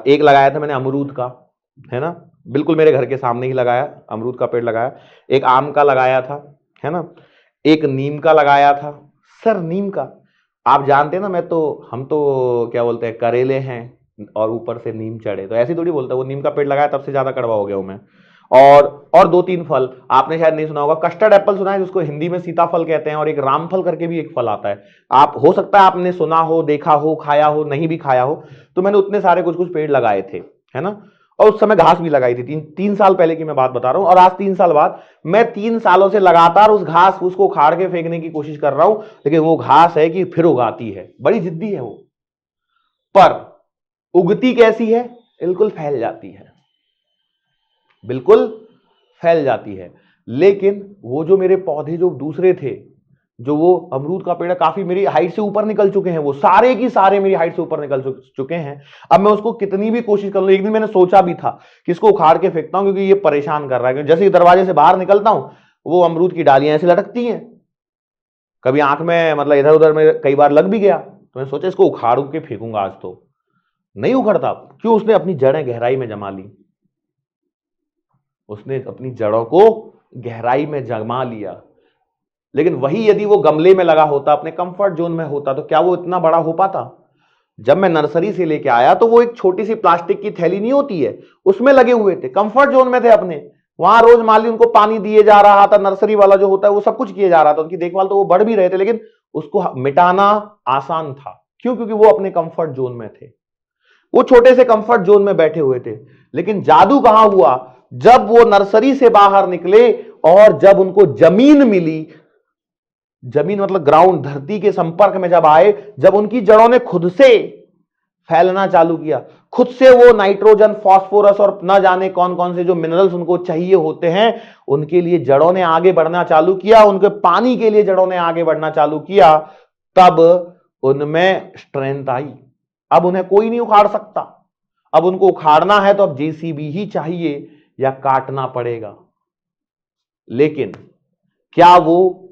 एक लगाया था मैंने अमरूद का, है ना, बिल्कुल मेरे घर के सामने ही लगाया, अमरूद का पेड़ लगाया। एक आम का लगाया था, है ना, एक नीम का लगाया था। सर नीम का आप जानते हैं ना, हम तो क्या बोलते हैं, करेले हैं और ऊपर से नीम चढ़े, तो ऐसे थोड़ी बोलता है। वो नीम का पेड़ लगाया तब से ज्यादा कड़वा हो गया हूं मैं। और 2-3 फल आपने शायद नहीं सुना होगा, कस्टर्ड एप्पल सुना है जिसको हिंदी में सीताफल कहते हैं, और एक रामफल करके भी एक फल आता है। आप हो सकता है आपने सुना हो, देखा हो, खाया हो, नहीं भी खाया हो। तो मैंने उतने सारे कुछ कुछ पेड़ लगाए थे, है ना, और उस समय घास भी लगाई थी। 3 साल पहले की मैं बात बता रहा हूं, और आज 3 साल बाद मैं 3 सालों से लगातार उस घास फूस को उखाड़ के फेंकने की कोशिश कर रहा हूं, लेकिन वो घास है कि फिर उगाती है, बड़ी जिद्दी है वो। पर उगती कैसी है? बिल्कुल फैल जाती है, बिल्कुल फैल जाती है। लेकिन वो जो मेरे पौधे जो दूसरे थे, जो वो अमरूद का पेड़ काफी मेरी हाइट से ऊपर निकल चुके हैं, वो सारे की सारे मेरी हाइट से ऊपर निकल चुके हैं। अब मैं उसको कितनी भी कोशिश कर लूं, एक दिन मैंने सोचा भी था कि इसको उखाड़ के फेंकता हूं, क्योंकि ये परेशान कर रहा है। क्योंकि जैसे ही दरवाजे से बाहर निकलता हूं, वो अमरूद की डालियां ऐसे लटकती हैं, कभी आंख में मतलब इधर उधर में कई बार लग भी गया, तो मैंने सोचा इसको उखाड़ के फेंकूंगा आज। तो नहीं उखड़ता, क्यों? उसने अपनी जड़ें गहराई में जमा ली, उसने अपनी जड़ों को गहराई में जमा लिया। लेकिन वही यदि वो गमले में लगा होता, अपने कंफर्ट जोन में होता, तो क्या वो इतना बड़ा हो पाता? जब मैं नर्सरी से लेके आया तो वो एक छोटी सी प्लास्टिक की थैली नहीं होती है, उसमें लगे हुए थे, कंफर्ट जोन में थे अपने। वहां रोज माली उनको पानी दिए जा रहा था, नर्सरी वाला जो होता है वो सब कुछ किए जा रहा था, उनकी देखभाल तो वो बढ़ भी रहे थे, लेकिन उसको मिटाना आसान था। क्यों? क्योंकि वो अपने कंफर्ट जोन में थे, वो छोटे से कंफर्ट जोन में बैठे हुए थे। लेकिन जादू कहां हुआ? जब वो नर्सरी से बाहर निकले और जब उनको जमीन मिली, जमीन मतलब ग्राउंड, धरती के संपर्क में जब आए, जब उनकी जड़ों ने खुद से फैलना चालू किया, खुद से वो नाइट्रोजन, फास्फोरस और न जाने कौन कौन से जो मिनरल्स उनको चाहिए होते हैं, उनके लिए जड़ों ने आगे बढ़ना चालू किया, उनके पानी के लिए जड़ों ने आगे बढ़ना चालू किया, तब उनमें स्ट्रेंथ आई। अब उन्हें कोई नहीं उखाड़ सकता। अब उनको उखाड़ना है तो अब जेसीबी ही चाहिए या काटना पड़ेगा। लेकिन क्या वो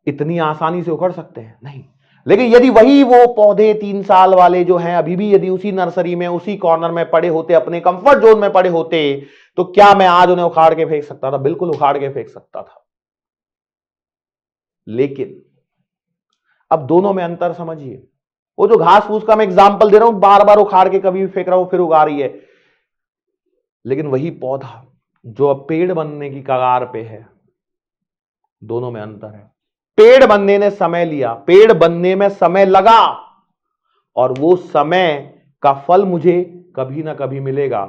इतनी आसानी से उखड़ सकते हैं? नहीं। लेकिन यदि वही वो पौधे 3 साल वाले जो हैं अभी भी यदि उसी नर्सरी में, उसी कॉर्नर में पड़े होते, अपने कंफर्ट जोन में पड़े होते, तो क्या मैं आज उन्हें उखाड़ के फेंक सकता था? बिल्कुल उखाड़ के फेंक सकता था। लेकिन अब दोनों में अंतर समझिए। वो जो घास फूस का मैं एग्जाम्पल दे रहा हूं, बार बार उखाड़ के कभी भी फेंक रहा हूं, फिर उगा रही है। लेकिन वही पौधा जो अब पेड़ बनने की कगार पे है, दोनों में अंतर है। पेड़ बनने ने समय लिया, पेड़ बनने में समय लगा, और वो समय का फल मुझे कभी ना कभी मिलेगा।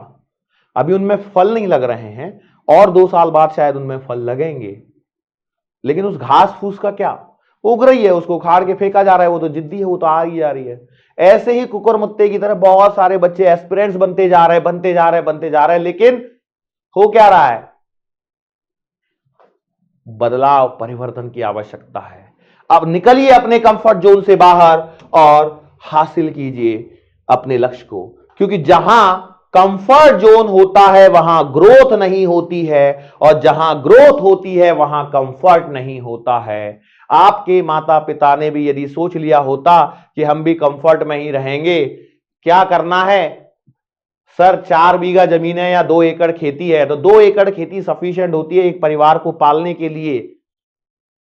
अभी उनमें फल नहीं लग रहे हैं, और 2 साल बाद शायद उनमें फल लगेंगे। लेकिन उस घास फूस का क्या? उग रही है, उसको उखाड़ के फेंका जा रहा है, वो तो जिद्दी है, वो तो आ ही जा रही है। ऐसे ही कुकुर मुत्ते की तरह बहुत सारे बच्चे एस्पिरेंट्स बनते जा रहे हैं, बनते जा रहे हैं, बनते जा रहे हैं, लेकिन हो क्या रहा है? बदलाव, परिवर्तन की आवश्यकता है। अब निकलिए अपने कंफर्ट जोन से बाहर और हासिल कीजिए अपने लक्ष्य को, क्योंकि जहां कंफर्ट जोन होता है वहां ग्रोथ नहीं होती है, और जहां ग्रोथ होती है वहां कंफर्ट नहीं होता है। आपके माता पिता ने भी यदि सोच लिया होता कि हम भी कंफर्ट में ही रहेंगे, क्या करना है सर, 4 बीघा जमीन है या 2 एकड़ खेती है, तो 2 एकड़ खेती सफिशिएंट होती है एक परिवार को पालने के लिए।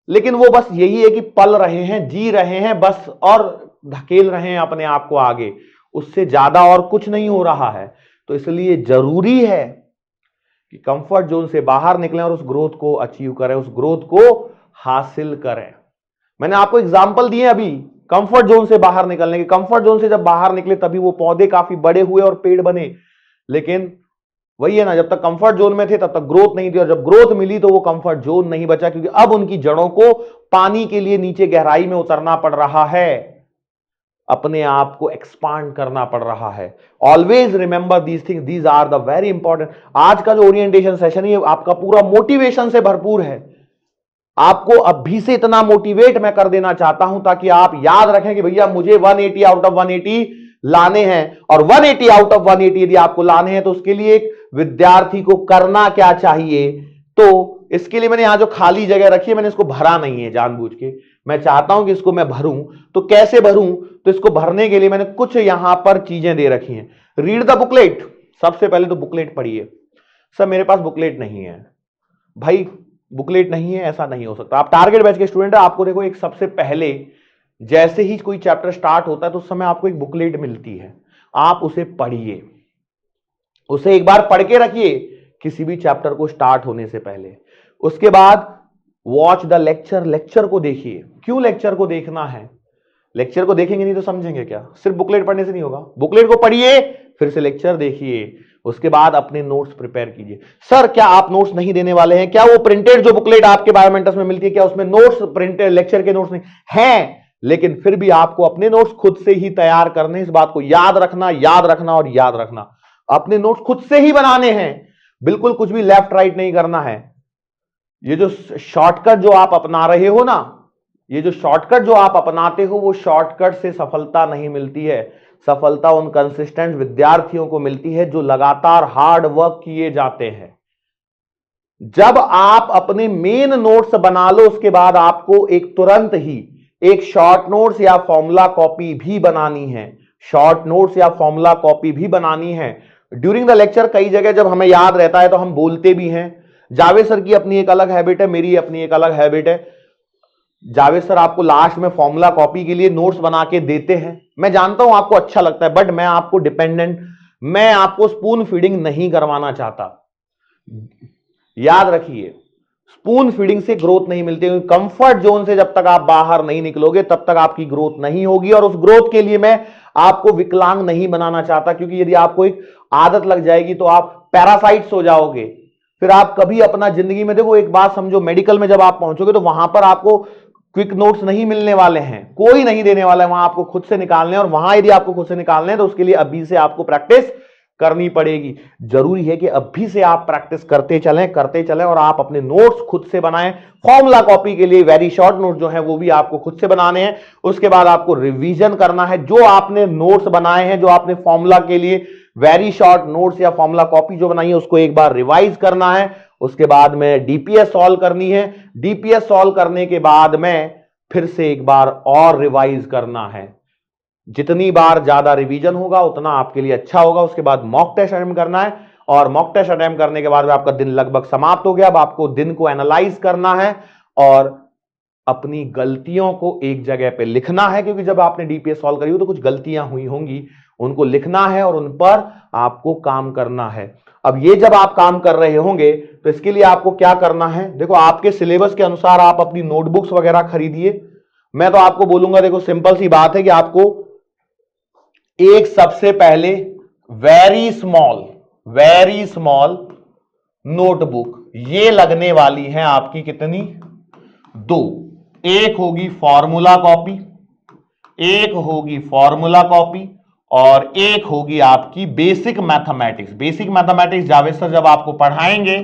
लेकिन वो बस यही है कि पल रहे हैं, जी रहे हैं बस, और धकेल रहे हैं अपने आप को आगे, उससे ज्यादा और कुछ नहीं हो रहा है। तो इसलिए जरूरी है कि कंफर्ट जोन से बाहर निकलें और उस ग्रोथ को अचीव करें, उस ग्रोथ को हासिल करें। मैंने आपको एग्जाम्पल दिए अभी कंफर्ट जोन से बाहर निकलने के। कंफर्ट जोन से जब बाहर निकले तभी वो पौधे काफी बड़े हुए और पेड़ बने। लेकिन वही है ना, जब तक कंफर्ट जोन में थे तब तक ग्रोथ नहीं थी, और जब ग्रोथ मिली तो वो कंफर्ट जोन नहीं बचा, क्योंकि अब उनकी जड़ों को पानी के लिए नीचे गहराई में उतरना पड़ रहा है, अपने आप को एक्सपांड करना पड़ रहा है। Always remember these things, these are the very important. आज का जो ओरिएंटेशन सेशन है आपका पूरा मोटिवेशन से भरपूर है। आपको अभी से इतना मोटिवेट मैं कर देना चाहता हूं ताकि आप याद रखें कि भैया मुझे 180 आउट ऑफ 180 लाने हैं, और 180 आउट ऑफ 180 यदि आपको लाने हैं तो उसके लिए एक विद्यार्थी को करना क्या चाहिए। तो इसके लिए मैंने यहां जो खाली जगह रखी है मैंने इसको भरा नहीं है जानबूझ के, मैं चाहता हूं कि इसको मैं भरूं। तो कैसे भरूं, तो इसको भरने के लिए मैंने कुछ यहां पर चीजें दे रखी हैं। रीड द बुकलेट, सबसे पहले तो बुकलेट पढ़िए। सर मेरे पास बुकलेट नहीं है, भाई बुकलेट नहीं है ऐसा नहीं हो सकता। आप टारगेट बैच के स्टूडेंट है, आपको देखो एक सबसे पहले जैसे ही कोई चैप्टर स्टार्ट होता है तो उस समय आपको एक बुकलेट मिलती है, आप उसे पढ़िए, उसे एक बार पढ़ के रखिए किसी भी चैप्टर को स्टार्ट होने से पहले। उसके बाद वॉच द लेक्चर, लेक्चर को देखिए। क्यों लेक्चर को देखना है, लेक्चर को देखेंगे नहीं तो समझेंगे क्या, सिर्फ बुकलेट पढ़ने से नहीं होगा। बुकलेट को पढ़िए, फिर से लेक्चर देखिए, उसके बाद अपने नोट्स प्रिपेयर कीजिए। सर क्या आप नोट्स नहीं देने वाले हैं, क्या वो प्रिंटेड जो बुकलेट आपके बायोमेंटर्स में मिलती है क्या उसमें नोट्स प्रिंटेड लेक्चर के नोट्स नहीं हैं, लेकिन फिर भी आपको अपने नोट्स खुद से ही तैयार करने, इस बात को याद रखना, याद रखना और याद रखना। अपने नोट्स खुद से ही बनाने हैं, बिल्कुल कुछ भी लेफ्ट राइट नहीं करना है। ये जो शॉर्टकट जो आप अपना रहे हो ना, ये जो शॉर्टकट जो आप अपनाते हो वो शॉर्टकट से सफलता नहीं मिलती है। सफलता उन कंसिस्टेंट विद्यार्थियों को मिलती है जो लगातार हार्ड वर्क किए जाते हैं। जब आप अपने मेन नोट्स बना लो उसके बाद आपको एक तुरंत ही एक शॉर्ट नोट्स या फॉर्मूला कॉपी भी बनानी है, शॉर्ट नोट्स या फॉर्मूला कॉपी भी बनानी है। ड्यूरिंग द लेक्चर कई जगह जब हमें याद रहता है तो हम बोलते भी हैं। जावेद सर की अपनी एक अलग हैबिट है, मेरी अपनी एक अलग हैबिट है। जावेद सर आपको लास्ट में फॉर्मूला कॉपी के लिए नोट्स बना के देते हैं, मैं जानता हूं आपको अच्छा लगता है, बट मैं आपको डिपेंडेंट, मैं आपको स्पून फीडिंग नहीं करवाना चाहता। याद रखिए स्पून फीडिंग से ग्रोथ नहीं मिलती, कंफर्ट जोन से जब तक आप बाहर नहीं निकलोगे तब तक आपकी ग्रोथ नहीं होगी। और उस ग्रोथ के लिए मैं आपको विकलांग नहीं बनाना चाहता, क्योंकि यदि आपको एक आदत लग जाएगी तो आप पैरासाइट्स हो जाओगे, फिर आप कभी अपना जिंदगी में, देखो एक बात समझो, मेडिकल में जब आप पहुंचोगे तो वहां पर आपको क्विक नोट्स नहीं मिलने वाले हैं, कोई नहीं देने वाला है, वहां आपको खुद से निकालने हैं। और वहां यदि आपको खुद से निकालने हैं तो उसके लिए अभी से आपको प्रैक्टिस करनी पड़ेगी। जरूरी है कि अभी से आप प्रैक्टिस करते चलें और आप अपने नोट्स खुद से बनाएं। फॉर्मूला कॉपी के लिए वेरी शॉर्ट नोट जो है वो भी आपको खुद से बनाने हैं। उसके बाद आपको रिवीजन करना है, जो आपने नोट्स बनाए हैं, जो आपने फॉर्मूला के लिए वेरी शॉर्ट नोट्स या फॉर्मूला कॉपी जो बनाई है उसको एक बार रिवाइज करना है। उसके बाद में डीपीएस सॉल्व करनी है, डीपीएस सॉल्व करने के बाद में फिर से एक बार और रिवाइज करना है। जितनी बार ज्यादा रिवीजन होगा उतना आपके लिए अच्छा होगा। उसके बाद मॉक टेस्ट अटेम्प्ट करना है, और मॉक टेस्ट अटेम्प्ट करने के बाद में आपका दिन लगभग समाप्त हो गया। अब आपको दिन को एनालाइज करना है और अपनी गलतियों को एक जगह पे लिखना है, क्योंकि जब आपने डीपीएस सॉल्व करी हो तो कुछ गलतियां हुई होंगी, उनको लिखना है और उन पर आपको काम करना है। अब ये जब आप काम कर रहे होंगे तो इसके लिए आपको क्या करना है, देखो आपके सिलेबस के अनुसार आप अपनी नोटबुक्स वगैरह खरीदिए। मैं तो आपको बोलूंगा, देखो सिंपल सी बात है कि आपको एक सबसे पहले वेरी स्मॉल नोटबुक ये लगने वाली है आपकी, कितनी, 2। एक होगी फॉर्मूला कॉपी, और एक होगी आपकी basic mathematics. Basic mathematics Javed sir जब आपको पढ़ाएंगे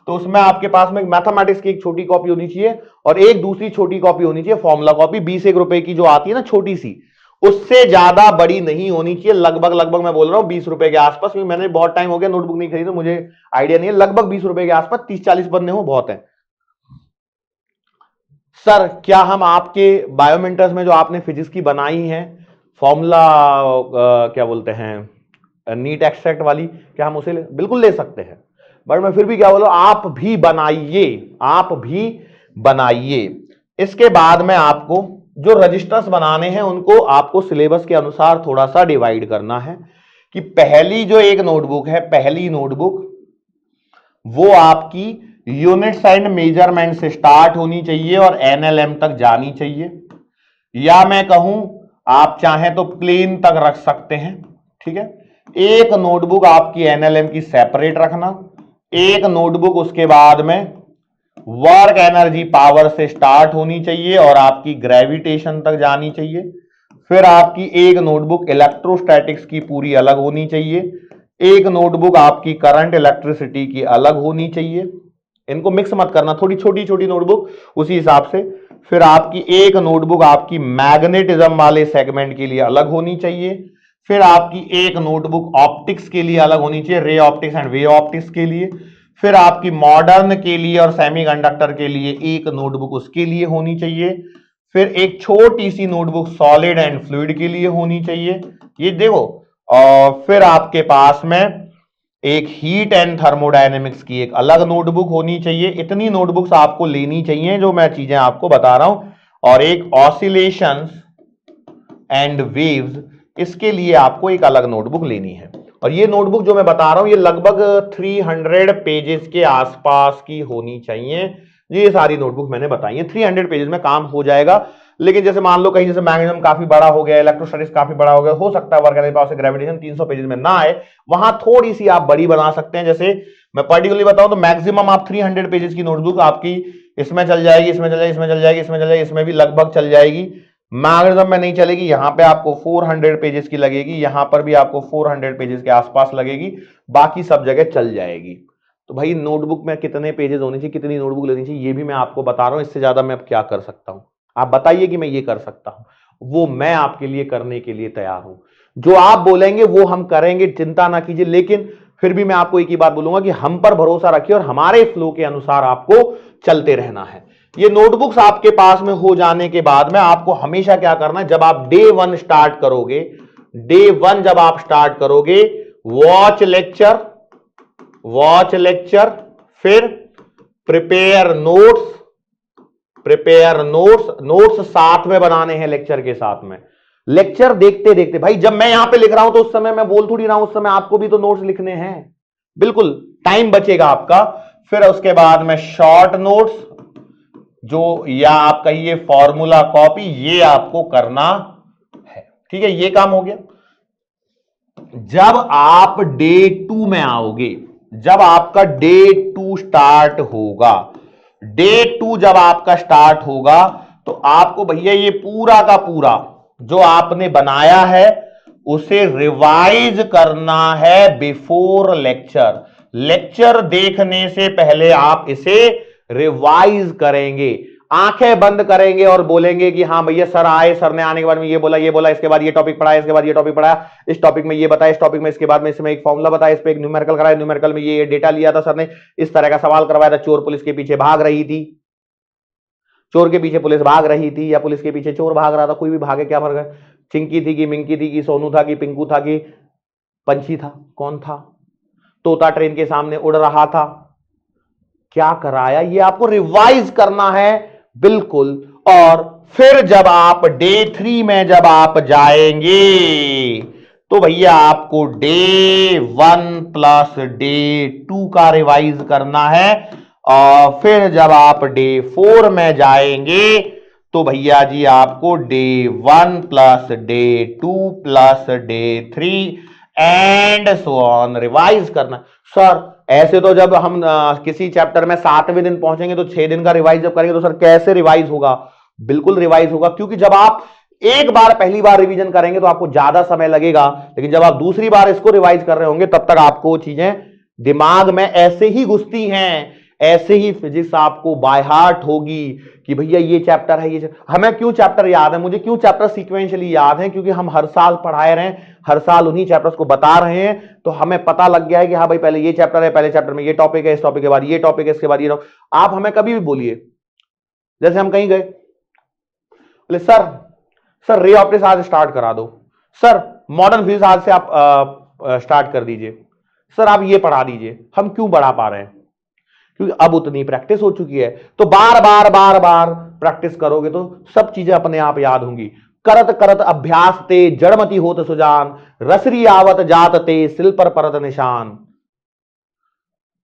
तो उसमें आपके पास में मैथमेटिक्स की एक छोटी कॉपी होनी चाहिए और एक दूसरी छोटी कॉपी होनी चाहिए फॉर्मूला कॉपी, 20 रुपए की जो आती है ना छोटी सी, उससे ज्यादा बड़ी नहीं होनी चाहिए। लगभग मैं बोल रहा हूं 20 रुपए के आसपास, क्योंकि मैंने बहुत टाइम हो गया नोटबुक नहीं खरीदी तो मुझे आइडिया नहीं है। लगभग 20 रुपए के आसपास, 30-40 पन्ने हो बहुत है। सर क्या हम आपके बायोमेंटर्स में जो आपने फिजिक्स की बनाई है फॉर्मूला क्या बोलते हैं नीट एक्सट्रैक्ट वाली, क्या हम उसे बिल्कुल ले सकते हैं, बट मैं फिर भी क्या बोलूं, आप भी बनाइए। इसके बाद में आपको जो रजिस्टर्स बनाने हैं उनको आपको सिलेबस के अनुसार थोड़ा सा डिवाइड करना है, कि पहली जो एक नोटबुक है, पहली नोटबुक वो आपकी यूनिट्स एंड मेजरमेंट से स्टार्ट होनी चाहिए और एनएलएम तक जानी चाहिए, या मैं कहूं आप चाहें तो प्लेन तक रख सकते हैं, ठीक है। एक नोटबुक आपकी एनएलएम की सेपरेट रखना, एक नोटबुक उसके बाद में वर्क एनर्जी पावर से स्टार्ट होनी चाहिए और आपकी ग्रेविटेशन तक जानी चाहिए। फिर आपकी एक नोटबुक इलेक्ट्रोस्टैटिक्स की पूरी अलग होनी चाहिए, एक नोटबुक आपकी करंट इलेक्ट्रिसिटी की अलग होनी चाहिए। इनको मिक्स मत करना, थोड़ी छोटी छोटी नोटबुक उसी हिसाब से। फिर आपकी एक नोटबुक आपकी मैग्नेटिज्म वाले सेगमेंट के लिए अलग होनी चाहिए। फिर आपकी एक नोटबुक ऑप्टिक्स के लिए अलग होनी चाहिए, ray optics and way optics के लिए। फिर आपकी मॉडर्न के लिए और सेमीकंडक्टर के लिए एक नोटबुक उसके लिए होनी चाहिए। फिर एक छोटी सी नोटबुक सॉलिड एंड फ्लूइड के लिए होनी चाहिए, ये देखो। और फिर आपके पास में एक हीट एंड थर्मोडायनेमिक्स की एक अलग नोटबुक होनी चाहिए। इतनी नोटबुक्स आपको लेनी चाहिए जो मैं चीजें आपको बता रहा हूं। और एक ऑसिलेशंस एंड वेव्स, इसके लिए आपको एक अलग नोटबुक लेनी है। और ये नोटबुक जो मैं बता रहा हूं ये लगभग 300 पेजेस के आसपास की होनी चाहिए। ये सारी नोटबुक मैंने बताई है, 300 पेजेस में काम हो जाएगा। लेकिन जैसे मान लो कहीं जैसे मैग्नेटिज्म काफी बड़ा हो गया, इलेक्ट्रोस्टैटिक्स काफी बड़ा हो गया, हो सकता है वर्क एनर्जी पावर से ग्रेविटेशन 300 पेजेस में ना आए, वहां थोड़ी सी आप बड़ी बना सकते हैं। जैसे मैं पर्टिकुलरली बताऊं तो मैक्सिमम आप 300 पेजेस की नोटबुक आपकी इसमें चल जाएगी, इसमें चल जाएगी, इसमें चल जाएगी, इसमें चल जाएगी, इसमें भी लगभग चल जाएगी। मैग्नेटिज्म में नहीं चलेगी, यहां पे आपको 400 पेजेस की लगेगी, यहां पर भी आपको 400 पेजेस के आसपास लगेगी, बाकी सब जगह चल जाएगी। तो भाई नोटबुक में कितने पेजेस होने चाहिए, कितनी नोटबुक लेनी चाहिए, ये भी मैं आपको बता रहा हूं। इससे ज्यादा मैं अब क्या कर सकता हूं, आप बताइए कि मैं ये कर सकता हूं, वो मैं आपके लिए करने के लिए तैयार हूं। जो आप बोलेंगे वो हम करेंगे, चिंता ना कीजिए। लेकिन फिर भी मैं आपको एक ही बात बोलूंगा कि हम पर भरोसा रखिए और हमारे फ्लो के अनुसार आपको चलते रहना है। ये नोटबुक्स आपके पास में हो जाने के बाद में आपको हमेशा क्या करना है, जब आप डे 1 स्टार्ट करोगे, डे 1 जब आप स्टार्ट करोगे, वॉच लेक्चर, फिर प्रिपेयर नोट्स साथ में बनाने हैं लेक्चर के साथ में। लेक्चर देखते देखते, भाई जब मैं यहां पे लिख रहा हूं तो उस समय मैं बोल थोड़ी रहा हूं, उस समय आपको भी तो नोट्स लिखने हैं, बिल्कुल टाइम बचेगा आपका। फिर उसके बाद में शॉर्ट नोट्स, जो या आप कहिए फॉर्मूला कॉपी, ये आपको करना है। ठीक है, ये काम हो गया। जब आप डे 2 में आओगे, जब आपका डे 2 स्टार्ट होगा, डे 2 जब आपका स्टार्ट होगा तो आपको भैया ये पूरा का पूरा जो आपने बनाया है उसे रिवाइज करना है बिफोर लेक्चर। लेक्चर देखने से पहले आप इसे रिवाइज करेंगे, आंखें बंद करेंगे और बोलेंगे कि हाँ भैया सर आए, सर ने आने के बाद में ये बोला, इसके बाद ये टॉपिक पढ़ाया, इसके बाद ये टॉपिक पढ़ाया, इस टॉपिक में ये बताया, इस टॉपिक में इसके बाद में इसमें एक फॉर्मूला बताया, इस पे एक न्यूमेरिकल कराया, न्यूमेरिकल में ये डेटा लिया था सर ने, इस तरह का सवाल करवाया था, चोर पुलिस के पीछे भाग रही थी, चोर के पीछे पुलिस भाग रही थी या पुलिस के पीछे चोर भाग रहा था, कोई भी भागे, क्या फर्क है, चिंकी थी कि मिंकी थी कि सोनू था कि पिंकू था कि पंछी था, कौन था, तोता ट्रेन के सामने उड़ रहा था, क्या कराया, ये आपको रिवाइज करना है बिल्कुल। और फिर जब आप डे 3 में जब आप जाएंगे तो भैया आपको डे 1 प्लस डे 2 का रिवाइज करना है। और फिर जब आप डे 4 में जाएंगे तो भैया जी आपको day 1 plus day 2 plus day 3 and so on revise करना। सर ऐसे तो जब हम किसी चैप्टर में 7वें दिन पहुंचेंगे तो 6 दिन का रिवाइज जब करेंगे तो सर कैसे रिवाइज होगा, बिल्कुल रिवाइज होगा, क्योंकि जब आप एक बार पहली बार रिवीजन करेंगे तो आपको ज्यादा समय लगेगा, लेकिन जब आप दूसरी बार इसको रिवाइज कर रहे होंगे तब तक आपको चीजें दिमाग में ऐसे ही घुसती हैं, ऐसे ही फिजिक्स आपको बाय हार्ट होगी कि भैया ये चैप्टर है, ये हमें क्यों चैप्टर याद है, मुझे क्यों चैप्टर सीक्वेंशियली याद है, क्योंकि हम हर साल पढ़ाए रहे हैं, हर साल उन्हीं चैप्टर्स को बता रहे हैं, तो हमें पता लग गया है कि हाँ भाई पहले ये चैप्टर है, पहले चैप्टर में ये टॉपिक है, इस टॉपिक के बाद ये टॉपिक है, इसके बाद ये। आप हमें कभी भी बोलिए, जैसे हम कहीं गए, बोले सर रे ऑप्टिक्स आज स्टार्ट करा दो, सर मॉडर्न फिजिक्स आज से आप स्टार्ट कर दीजिए, सर आप ये पढ़ा दीजिए, हम क्यों बढ़ा पा रहे हैं, क्योंकि अब उतनी प्रैक्टिस हो चुकी है। तो बार बार प्रैक्टिस करोगे तो सब चीजें अपने आप याद होंगी। करत करत अभ्यास ते जड़मती होत सुजान, रसरी आवत जात ते सिल पर परत निशान।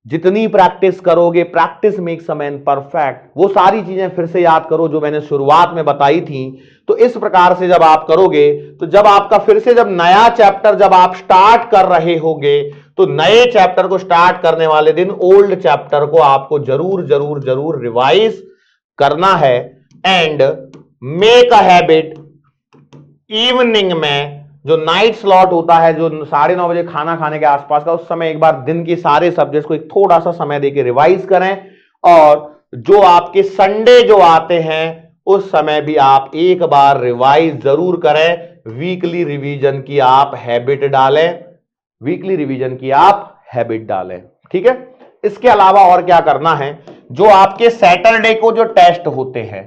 जितनी प्रैक्टिस करोगे, practice makes a man perfect, वो सारी चीजें फिर से याद करो जो मैंने शुरुआत में बताई थी। तो इस प्रकार से जब आप करोगे तो जब आपका फिर से जब नया चैप्टर जब आप स्टार्ट कर रहे होगे तो नए चैप्टर को स्टार्ट करने वाले दिन ओल्ड चैप्टर को आपको जरूर जरूर जरूर रिवाइज करना है। And make a habit, evening में जो नाइट स्लॉट होता है, जो 9:30 बजे खाना खाने के आसपास का, उस समय एक बार दिन के सारे सब्जेक्ट्स को एक थोड़ा सा समय देके रिवाइज करें। और जो आपके संडे जो आते हैं उस समय भी आप एक बार रिवाइज जरूर करें। वीकली रिवीजन की आप हैबिट डालें, वीकली रिवीजन की आप हैबिट डालें, ठीक है। इसके अलावा और क्या करना है, जो आपके सैटरडे को जो टेस्ट होते हैं,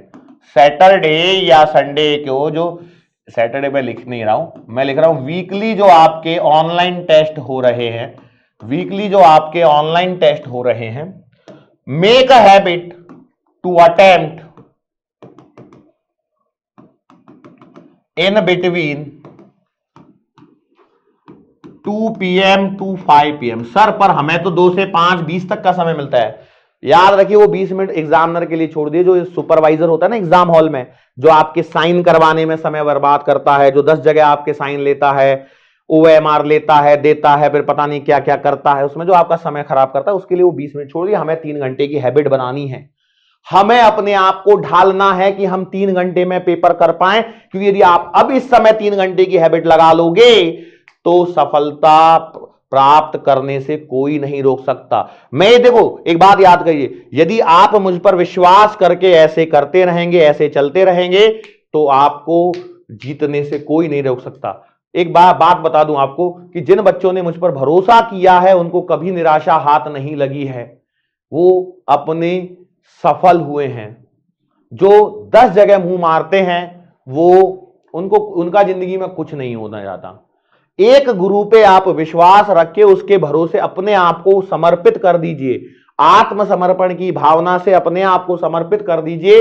सैटरडे या संडे को जो, सैटरडे में लिख नहीं रहा हूं, मैं लिख रहा हूं वीकली जो आपके ऑनलाइन टेस्ट हो रहे हैं, वीकली जो आपके ऑनलाइन टेस्ट हो रहे हैं, make a habit to attempt in between 2 PM to 5 PM। Sir पर हमें तो 2 से 5:20 तक का समय मिलता है। याद रखिए वो 20 मिनट एग्जामिनर के लिए छोड़ दिए, जो सुपरवाइजर होता है ना एग्जाम हॉल में, जो आपके साइन करवाने में समय बर्बाद करता है, जो 10 जगह आपके साइन लेता है, OMR लेता है, देता है, फिर पता नहीं क्या क्या करता है, उसमें जो आपका समय खराब करता है, उसके लिए वो 20 मिनट छोड़ दिए। हमें 3 घंटे की हैबिट बनानी है, हमें अपने आप को ढालना है कि हम 3 घंटे में पेपर कर पाए। क्योंकि यदि आप अब इस समय 3 घंटे की हैबिट लगा लोगे तो सफलता प्राप्त करने से कोई नहीं रोक सकता। मैं देखो एक बात याद करिए, यदि आप मुझ पर विश्वास करके ऐसे करते रहेंगे, ऐसे चलते रहेंगे, तो आपको जीतने से कोई नहीं रोक सकता। एक बात बता दूं आपको कि जिन बच्चों ने मुझ पर भरोसा किया है उनको कभी निराशा हाथ नहीं लगी है, वो अपने सफल हुए हैं। जो 10 जगह मुंह मारते हैं वो उनको उनका जिंदगी में कुछ नहीं होना जाता। एक गुरु पे आप विश्वास रख के उसके भरोसे अपने आप को समर्पित कर दीजिए, आत्मसमर्पण की भावना से अपने आप को समर्पित कर दीजिए।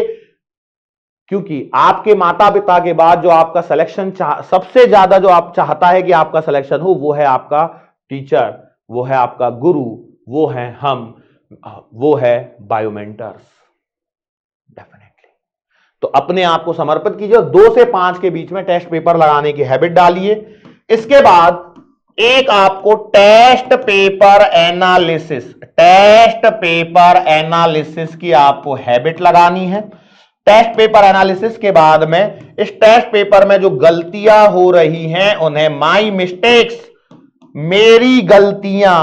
क्योंकि आपके माता पिता के बाद जो आपका सिलेक्शन सबसे ज्यादा जो आप चाहता है कि आपका सिलेक्शन हो, वो है आपका टीचर, वो है आपका गुरु, वो है हम, वो है बायोमेंटर्स। डेफिनेटली तो अपने आप को समर्पित कीजिए। 2 से 5 के बीच में टेस्ट पेपर लगाने की हैबिट डालिए। इसके बाद एक आपको टेस्ट पेपर एनालिसिस की आपको हैबिट लगानी है। टेस्ट पेपर एनालिसिस के बाद में इस टेस्ट पेपर में जो गलतियां हो रही हैं उन्हें माई मिस्टेक्स, मेरी गलतियां,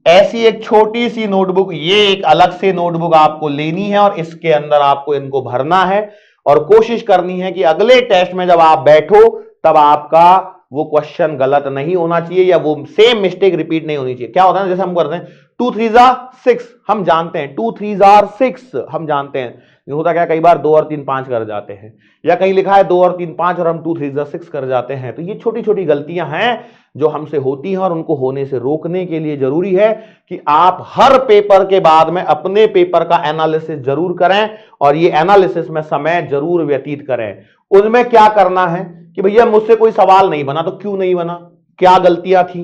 ऐसी एक छोटी सी नोटबुक, ये एक अलग से नोटबुक आपको लेनी है और इसके अंदर आपको इनको भरना है और कोशिश करनी है कि अगले टेस्ट में जब आप बैठो तब आपका वो क्वेश्चन गलत नहीं होना चाहिए या वो सेम मिस्टेक रिपीट नहीं होनी चाहिए। क्या होता है, जैसे हम करते हैं 2 3 6, हम जानते हैं 2 3 6, हम जानते हैं। होता क्या, कई बार 2 और 3 5 कर जाते हैं, या कहीं लिखा है 2 और 3 5 और हम 2 3 6 कर जाते हैं। तो ये छोटी छोटी गलतियां हैं जो हमसे होती हैं और उनको होने से रोकने के लिए जरूरी है कि आप हर पेपर के बाद में अपने पेपर का एनालिसिस जरूर करें और ये एनालिसिस में समय जरूर व्यतीत करें। उनमें क्या करना है कि भैया मुझसे कोई सवाल नहीं बना, तो क्यों नहीं बना, क्या गलतियां थी,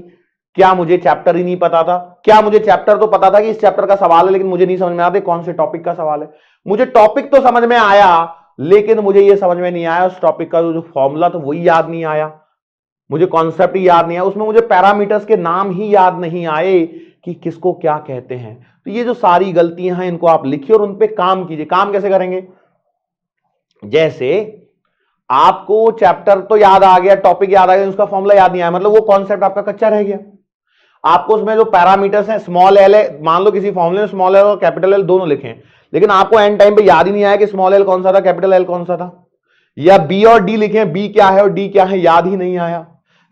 क्या मुझे चैप्टर ही नहीं पता था, क्या मुझे चैप्टर तो पता था कि इस चैप्टर का सवाल है लेकिन मुझे नहीं समझ में आता कौन से टॉपिक का सवाल है। मुझे टॉपिक तो समझ में आया लेकिन मुझे यह समझ में नहीं आया उस टॉपिक का जो फॉर्मूला था वही याद नहीं आया, मुझे कॉन्सेप्ट ही याद नहीं आया, उसमें मुझे पैरामीटर्स के नाम ही याद नहीं आए कि किसको क्या कहते हैं। तो ये जो सारी गलतियां हैं इनको आप लिखिए और उन पे काम कीजिए। काम कैसे करेंगे, जैसे आपको चैप्टर तो याद आ गया, टॉपिक याद आ गया, उसका फॉर्मूला याद नहीं आया, मतलब वो कॉन्सेप्ट आपका कच्चा रह गया। आपको उसमें जो पैरामीटर्स हैं, स्मॉल एल है, मान लो किसी फॉर्मूले में स्मॉल एल और कैपिटल एल दोनों लिखें, लेकिन आपको एंड टाइम पे याद ही नहीं आया कि स्मॉल एल कौन सा था, कैपिटल एल कौन सा था। या बी और डी लिखें, बी क्या है और डी क्या है, याद ही नहीं आया।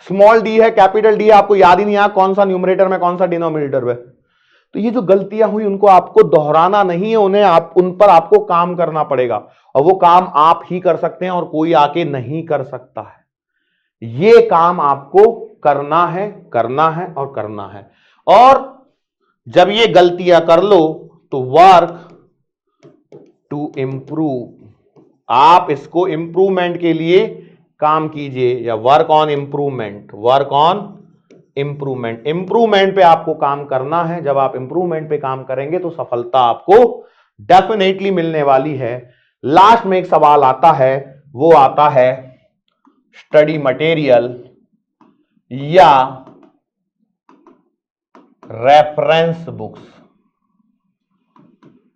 स्मॉल डी है, कैपिटल डी है, आपको याद ही नहीं आया कौन सा न्यूमरेटर में कौन सा डिनोमिनेटर में। तो ये जो गलतियां हुई उनको आपको दोहराना नहीं है, उन्हें उन पर आपको काम करना पड़ेगा और वो काम आप ही कर सकते हैं और कोई आके नहीं कर सकता है। ये काम आपको करना है, करना है और करना है। और जब ये गलतियां कर लो तो वर्क टू इंप्रूव, आप इसको इंप्रूवमेंट के लिए काम कीजिए या work on improvement, work on improvement. Improvement पे आपको काम करना है। जब आप इंप्रूवमेंट पे काम करेंगे तो सफलता आपको डेफिनेटली मिलने वाली है। लास्ट में एक सवाल आता है, वो आता है स्टडी मटेरियल या रेफरेंस बुक्स।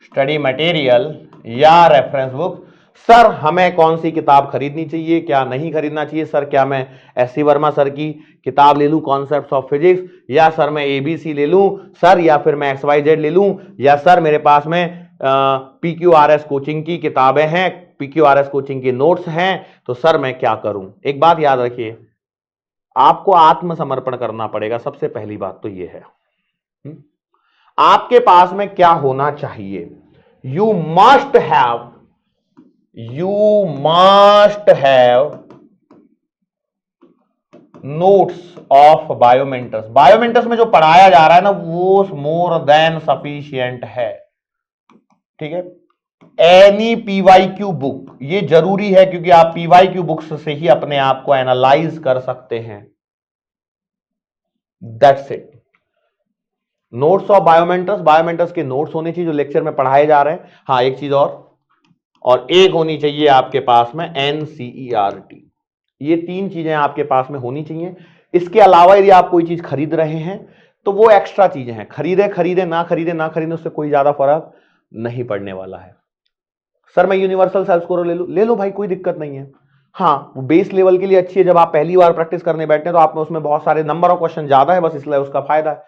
स्टडी मटेरियल या रेफरेंस बुक। सर हमें कौन सी किताब खरीदनी चाहिए, क्या नहीं खरीदना चाहिए? सर क्या मैं एस.सी. वर्मा सर की किताब ले लूं कॉन्सेप्ट्स ऑफ फिजिक्स, या सर मैं एबीसी ले लूं सर, या फिर मैं XYZ ले लूं, या सर मेरे पास में PQRS कोचिंग की किताबें हैं, PQRS कोचिंग के नोट्स हैं, तो सर मैं क्या करूं? एक बात याद रखिए, आपको आत्मसमर्पण करना पड़ेगा। सबसे पहली बात तो यह है, आपके पास में क्या होना चाहिए? You must have notes of Biomentors. Biomentors में जो पढ़ाया जा रहा है ना, वो मोर देन सफिशिएंट है। ठीक है, एनी PYQ बुक, ये जरूरी है क्योंकि आप PYQ बुक्स से ही अपने आप को एनालाइज कर सकते हैं। That's it. Notes of Biomentors, Biomentors के नोट्स होने चाहिए जो लेक्चर में पढ़ाए जा रहे हैं। हाँ, एक चीज और एक होनी चाहिए आपके पास में NCERT। ये तीन चीजें आपके पास में होनी चाहिए। इसके अलावा यदि आप कोई चीज खरीद रहे हैं तो वो एक्स्ट्रा चीजें हैं, खरीदे ना खरीदे उससे कोई ज्यादा फर्क नहीं पड़ने वाला है। सर मैं यूनिवर्सल सेल्फ स्कोर ले लो भाई, कोई दिक्कत नहीं है। हाँ, वो बेस लेवल के लिए अच्छी है। जब आप पहली बार प्रैक्टिस करने बैठते हैं तो आप में उसमें बहुत सारे नंबर ऑफ क्वेश्चन ज्यादा है, बस इसलिए उसका फायदा है।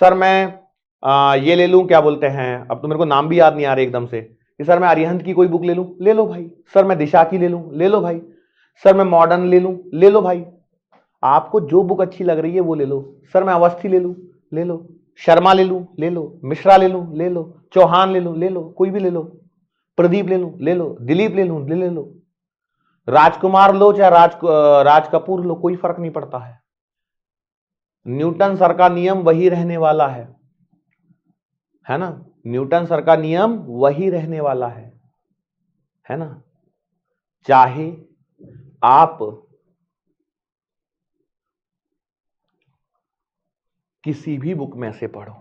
सर मैं ये ले लूं, क्या बोलते हैं, अब तो मेरे को नाम भी याद नहीं आ रहे एकदम से, कि सर मैं अरिहंत की कोई बुक ले लूं, ले लो भाई। सर मैं दिशा की ले लूं, ले लो भाई। सर मैं मॉडर्न ले लूं, ले लो भाई। आपको जो बुक अच्छी लग रही है वो ले लो। सर मैं अवस्थी ले लूं, ले लो। शर्मा ले लूं, ले लो। मिश्रा ले लूं, ले लो। चौहान ले लूं, ले लो। कोई भी ले लो। प्रदीप ले लूं, ले लो। दिलीप ले लूं, ले लो। राजकुमार लो चाहे राज कपूर लो, कोई फर्क नहीं पड़ता है। न्यूटन सर का नियम वही रहने वाला है ना? न्यूटन सर का नियम वही रहने वाला है ना? चाहे आप किसी भी बुक में से पढ़ो,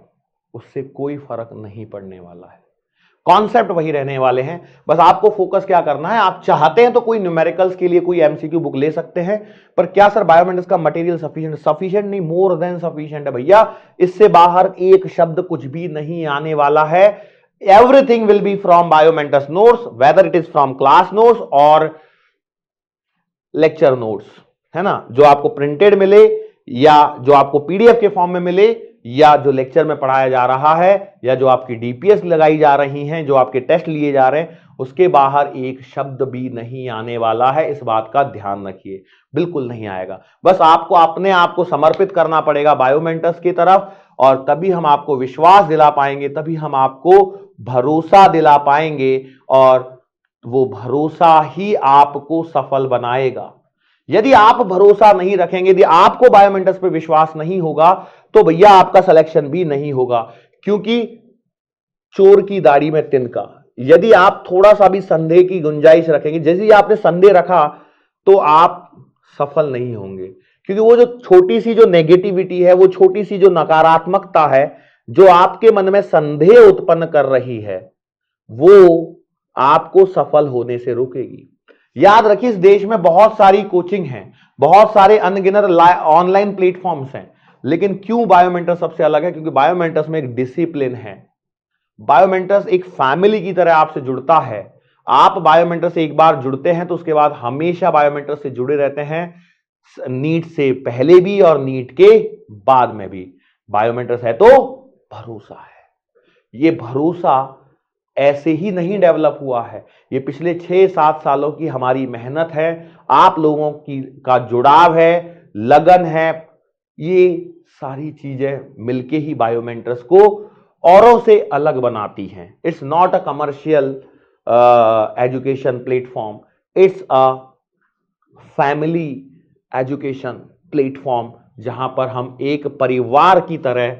उससे कोई फर्क नहीं पड़ने वाला है। कॉन्सेप्ट वही रहने वाले हैं। बस आपको फोकस क्या करना है, आप चाहते हैं तो कोई न्यूमेरिकल्स के लिए कोई MCQ बुक ले सकते हैं, पर क्या सर बायोमेंटर्स का मटेरियल सफिशिएंट नहीं, मोर देन सफिशिएंट है भैया। इससे बाहर एक शब्द कुछ भी नहीं आने वाला है। Everything will be from Biomentors notes, whether it is from class notes और लेक्चर नोट्स, है ना? जो आपको प्रिंटेड मिले या जो आपको PDF के फॉर्म में मिले, या जो लेक्चर में पढ़ाया जा रहा है, या जो आपकी DPS लगाई जा रही हैं, जो आपके टेस्ट लिए जा रहे हैं, उसके बाहर एक शब्द भी नहीं आने वाला है। इस बात का ध्यान रखिए, बिल्कुल नहीं आएगा। बस आपको अपने आप को समर्पित करना पड़ेगा बायोमेंटर्स की तरफ, और तभी हम आपको विश्वास दिला पाएंगे, तभी हम आपको भरोसा दिला पाएंगे, और वो भरोसा ही आपको सफल बनाएगा। यदि आप भरोसा नहीं रखेंगे, यदि आपको बायोमेंटर्स पे विश्वास नहीं होगा, तो भैया आपका सिलेक्शन भी नहीं होगा। क्योंकि चोर की दाढ़ी में तिनका, यदि आप थोड़ा सा भी संदेह की गुंजाइश रखेंगे, जैसे ही आपने संदेह रखा, तो आप सफल नहीं होंगे। क्योंकि वो जो छोटी सी जो नेगेटिविटी है, वो छोटी सी जो नकारात्मकता है, जो आपके मन में संदेह उत्पन्न कर रही है, वो आपको सफल होने से रोकेगी। याद रखिए, इस देश में बहुत सारी कोचिंग हैं, बहुत सारे अनगिनत ऑनलाइन प्लेटफॉर्म्स हैं, लेकिन क्यों बायोमेंटर्स सबसे अलग है? क्योंकि बायोमेंटर्स में एक डिसिप्लिन है। बायोमेंटर्स एक फैमिली की तरह आपसे जुड़ता है। आप बायोमेंटर से एक बार जुड़ते हैं तो उसके बाद हमेशा बायोमेंटर से जुड़े रहते हैं, नीट से पहले भी और नीट के बाद में भी। बायोमेंटर्स है तो भरोसा है। ये भरोसा ऐसे ही नहीं डेवलप हुआ है, ये पिछले 6-7 सालों की हमारी मेहनत है, आप लोगों की का जुड़ाव है, लगन है। ये सारी चीजें मिलके ही बायोमेंटर्स को औरों से अलग बनाती हैं। It's not a commercial education platform, it's a family education platform, जहां पर हम एक परिवार की तरह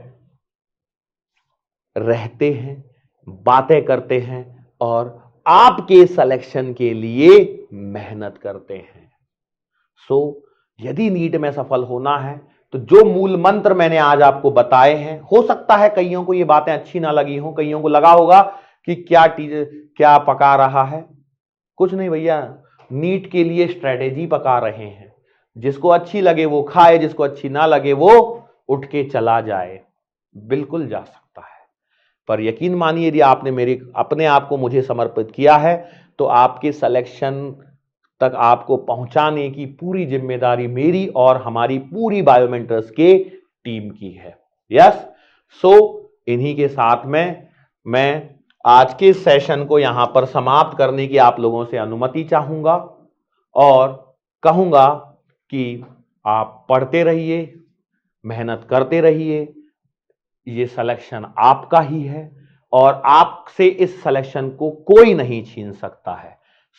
रहते हैं, बातें करते हैं और आपके सिलेक्शन के लिए मेहनत करते हैं। सो यदि नीट में सफल होना है तो जो मूल मंत्र मैंने आज आपको बताए हैं, हो सकता है कईयों को ये बातें अच्छी ना लगी हो, कईयों को लगा होगा कि क्या पका रहा है। कुछ नहीं भैया, नीट के लिए स्ट्रेटेजी पका रहे हैं। जिसको अच्छी लगे वो खाए, जिसको अच्छी ना लगे वो उठ के चला जाए। बिल्कुल जा सकता है, पर यकीन मानिए यदि आपने मेरे अपने आप को मुझे समर्पित किया है तो आपके सिलेक्शन तक आपको पहुंचाने की पूरी जिम्मेदारी मेरी और हमारी पूरी बायोमेंटर्स के टीम की है। यस, सो इन्हीं के साथ में मैं आज के सेशन को यहां पर समाप्त करने की आप लोगों से अनुमति चाहूंगा और कहूंगा कि आप पढ़ते रहिए, मेहनत करते रहिए। ये सिलेक्शन आपका ही है और आपसे इस सिलेक्शन को कोई नहीं छीन सकता है।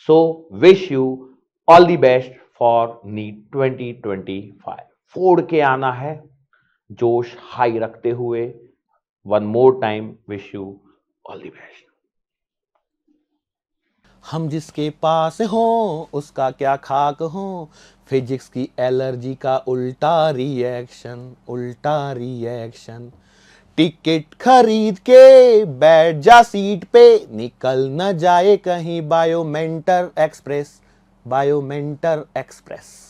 So wish you all the best for NEET 2025। फोड़ के आना है, जोश हाई रखते हुए। One more time wish you all the best. हम जिसके पास हो उसका क्या खाक हो, फिजिक्स की एलर्जी का उल्टा रिएक्शन, उल्टा रिएक्शन। टिकट खरीद के बैठ जा सीट पे, निकल न जाए कहीं बायोमेंटर एक्सप्रेस, बायोमेंटर एक्सप्रेस।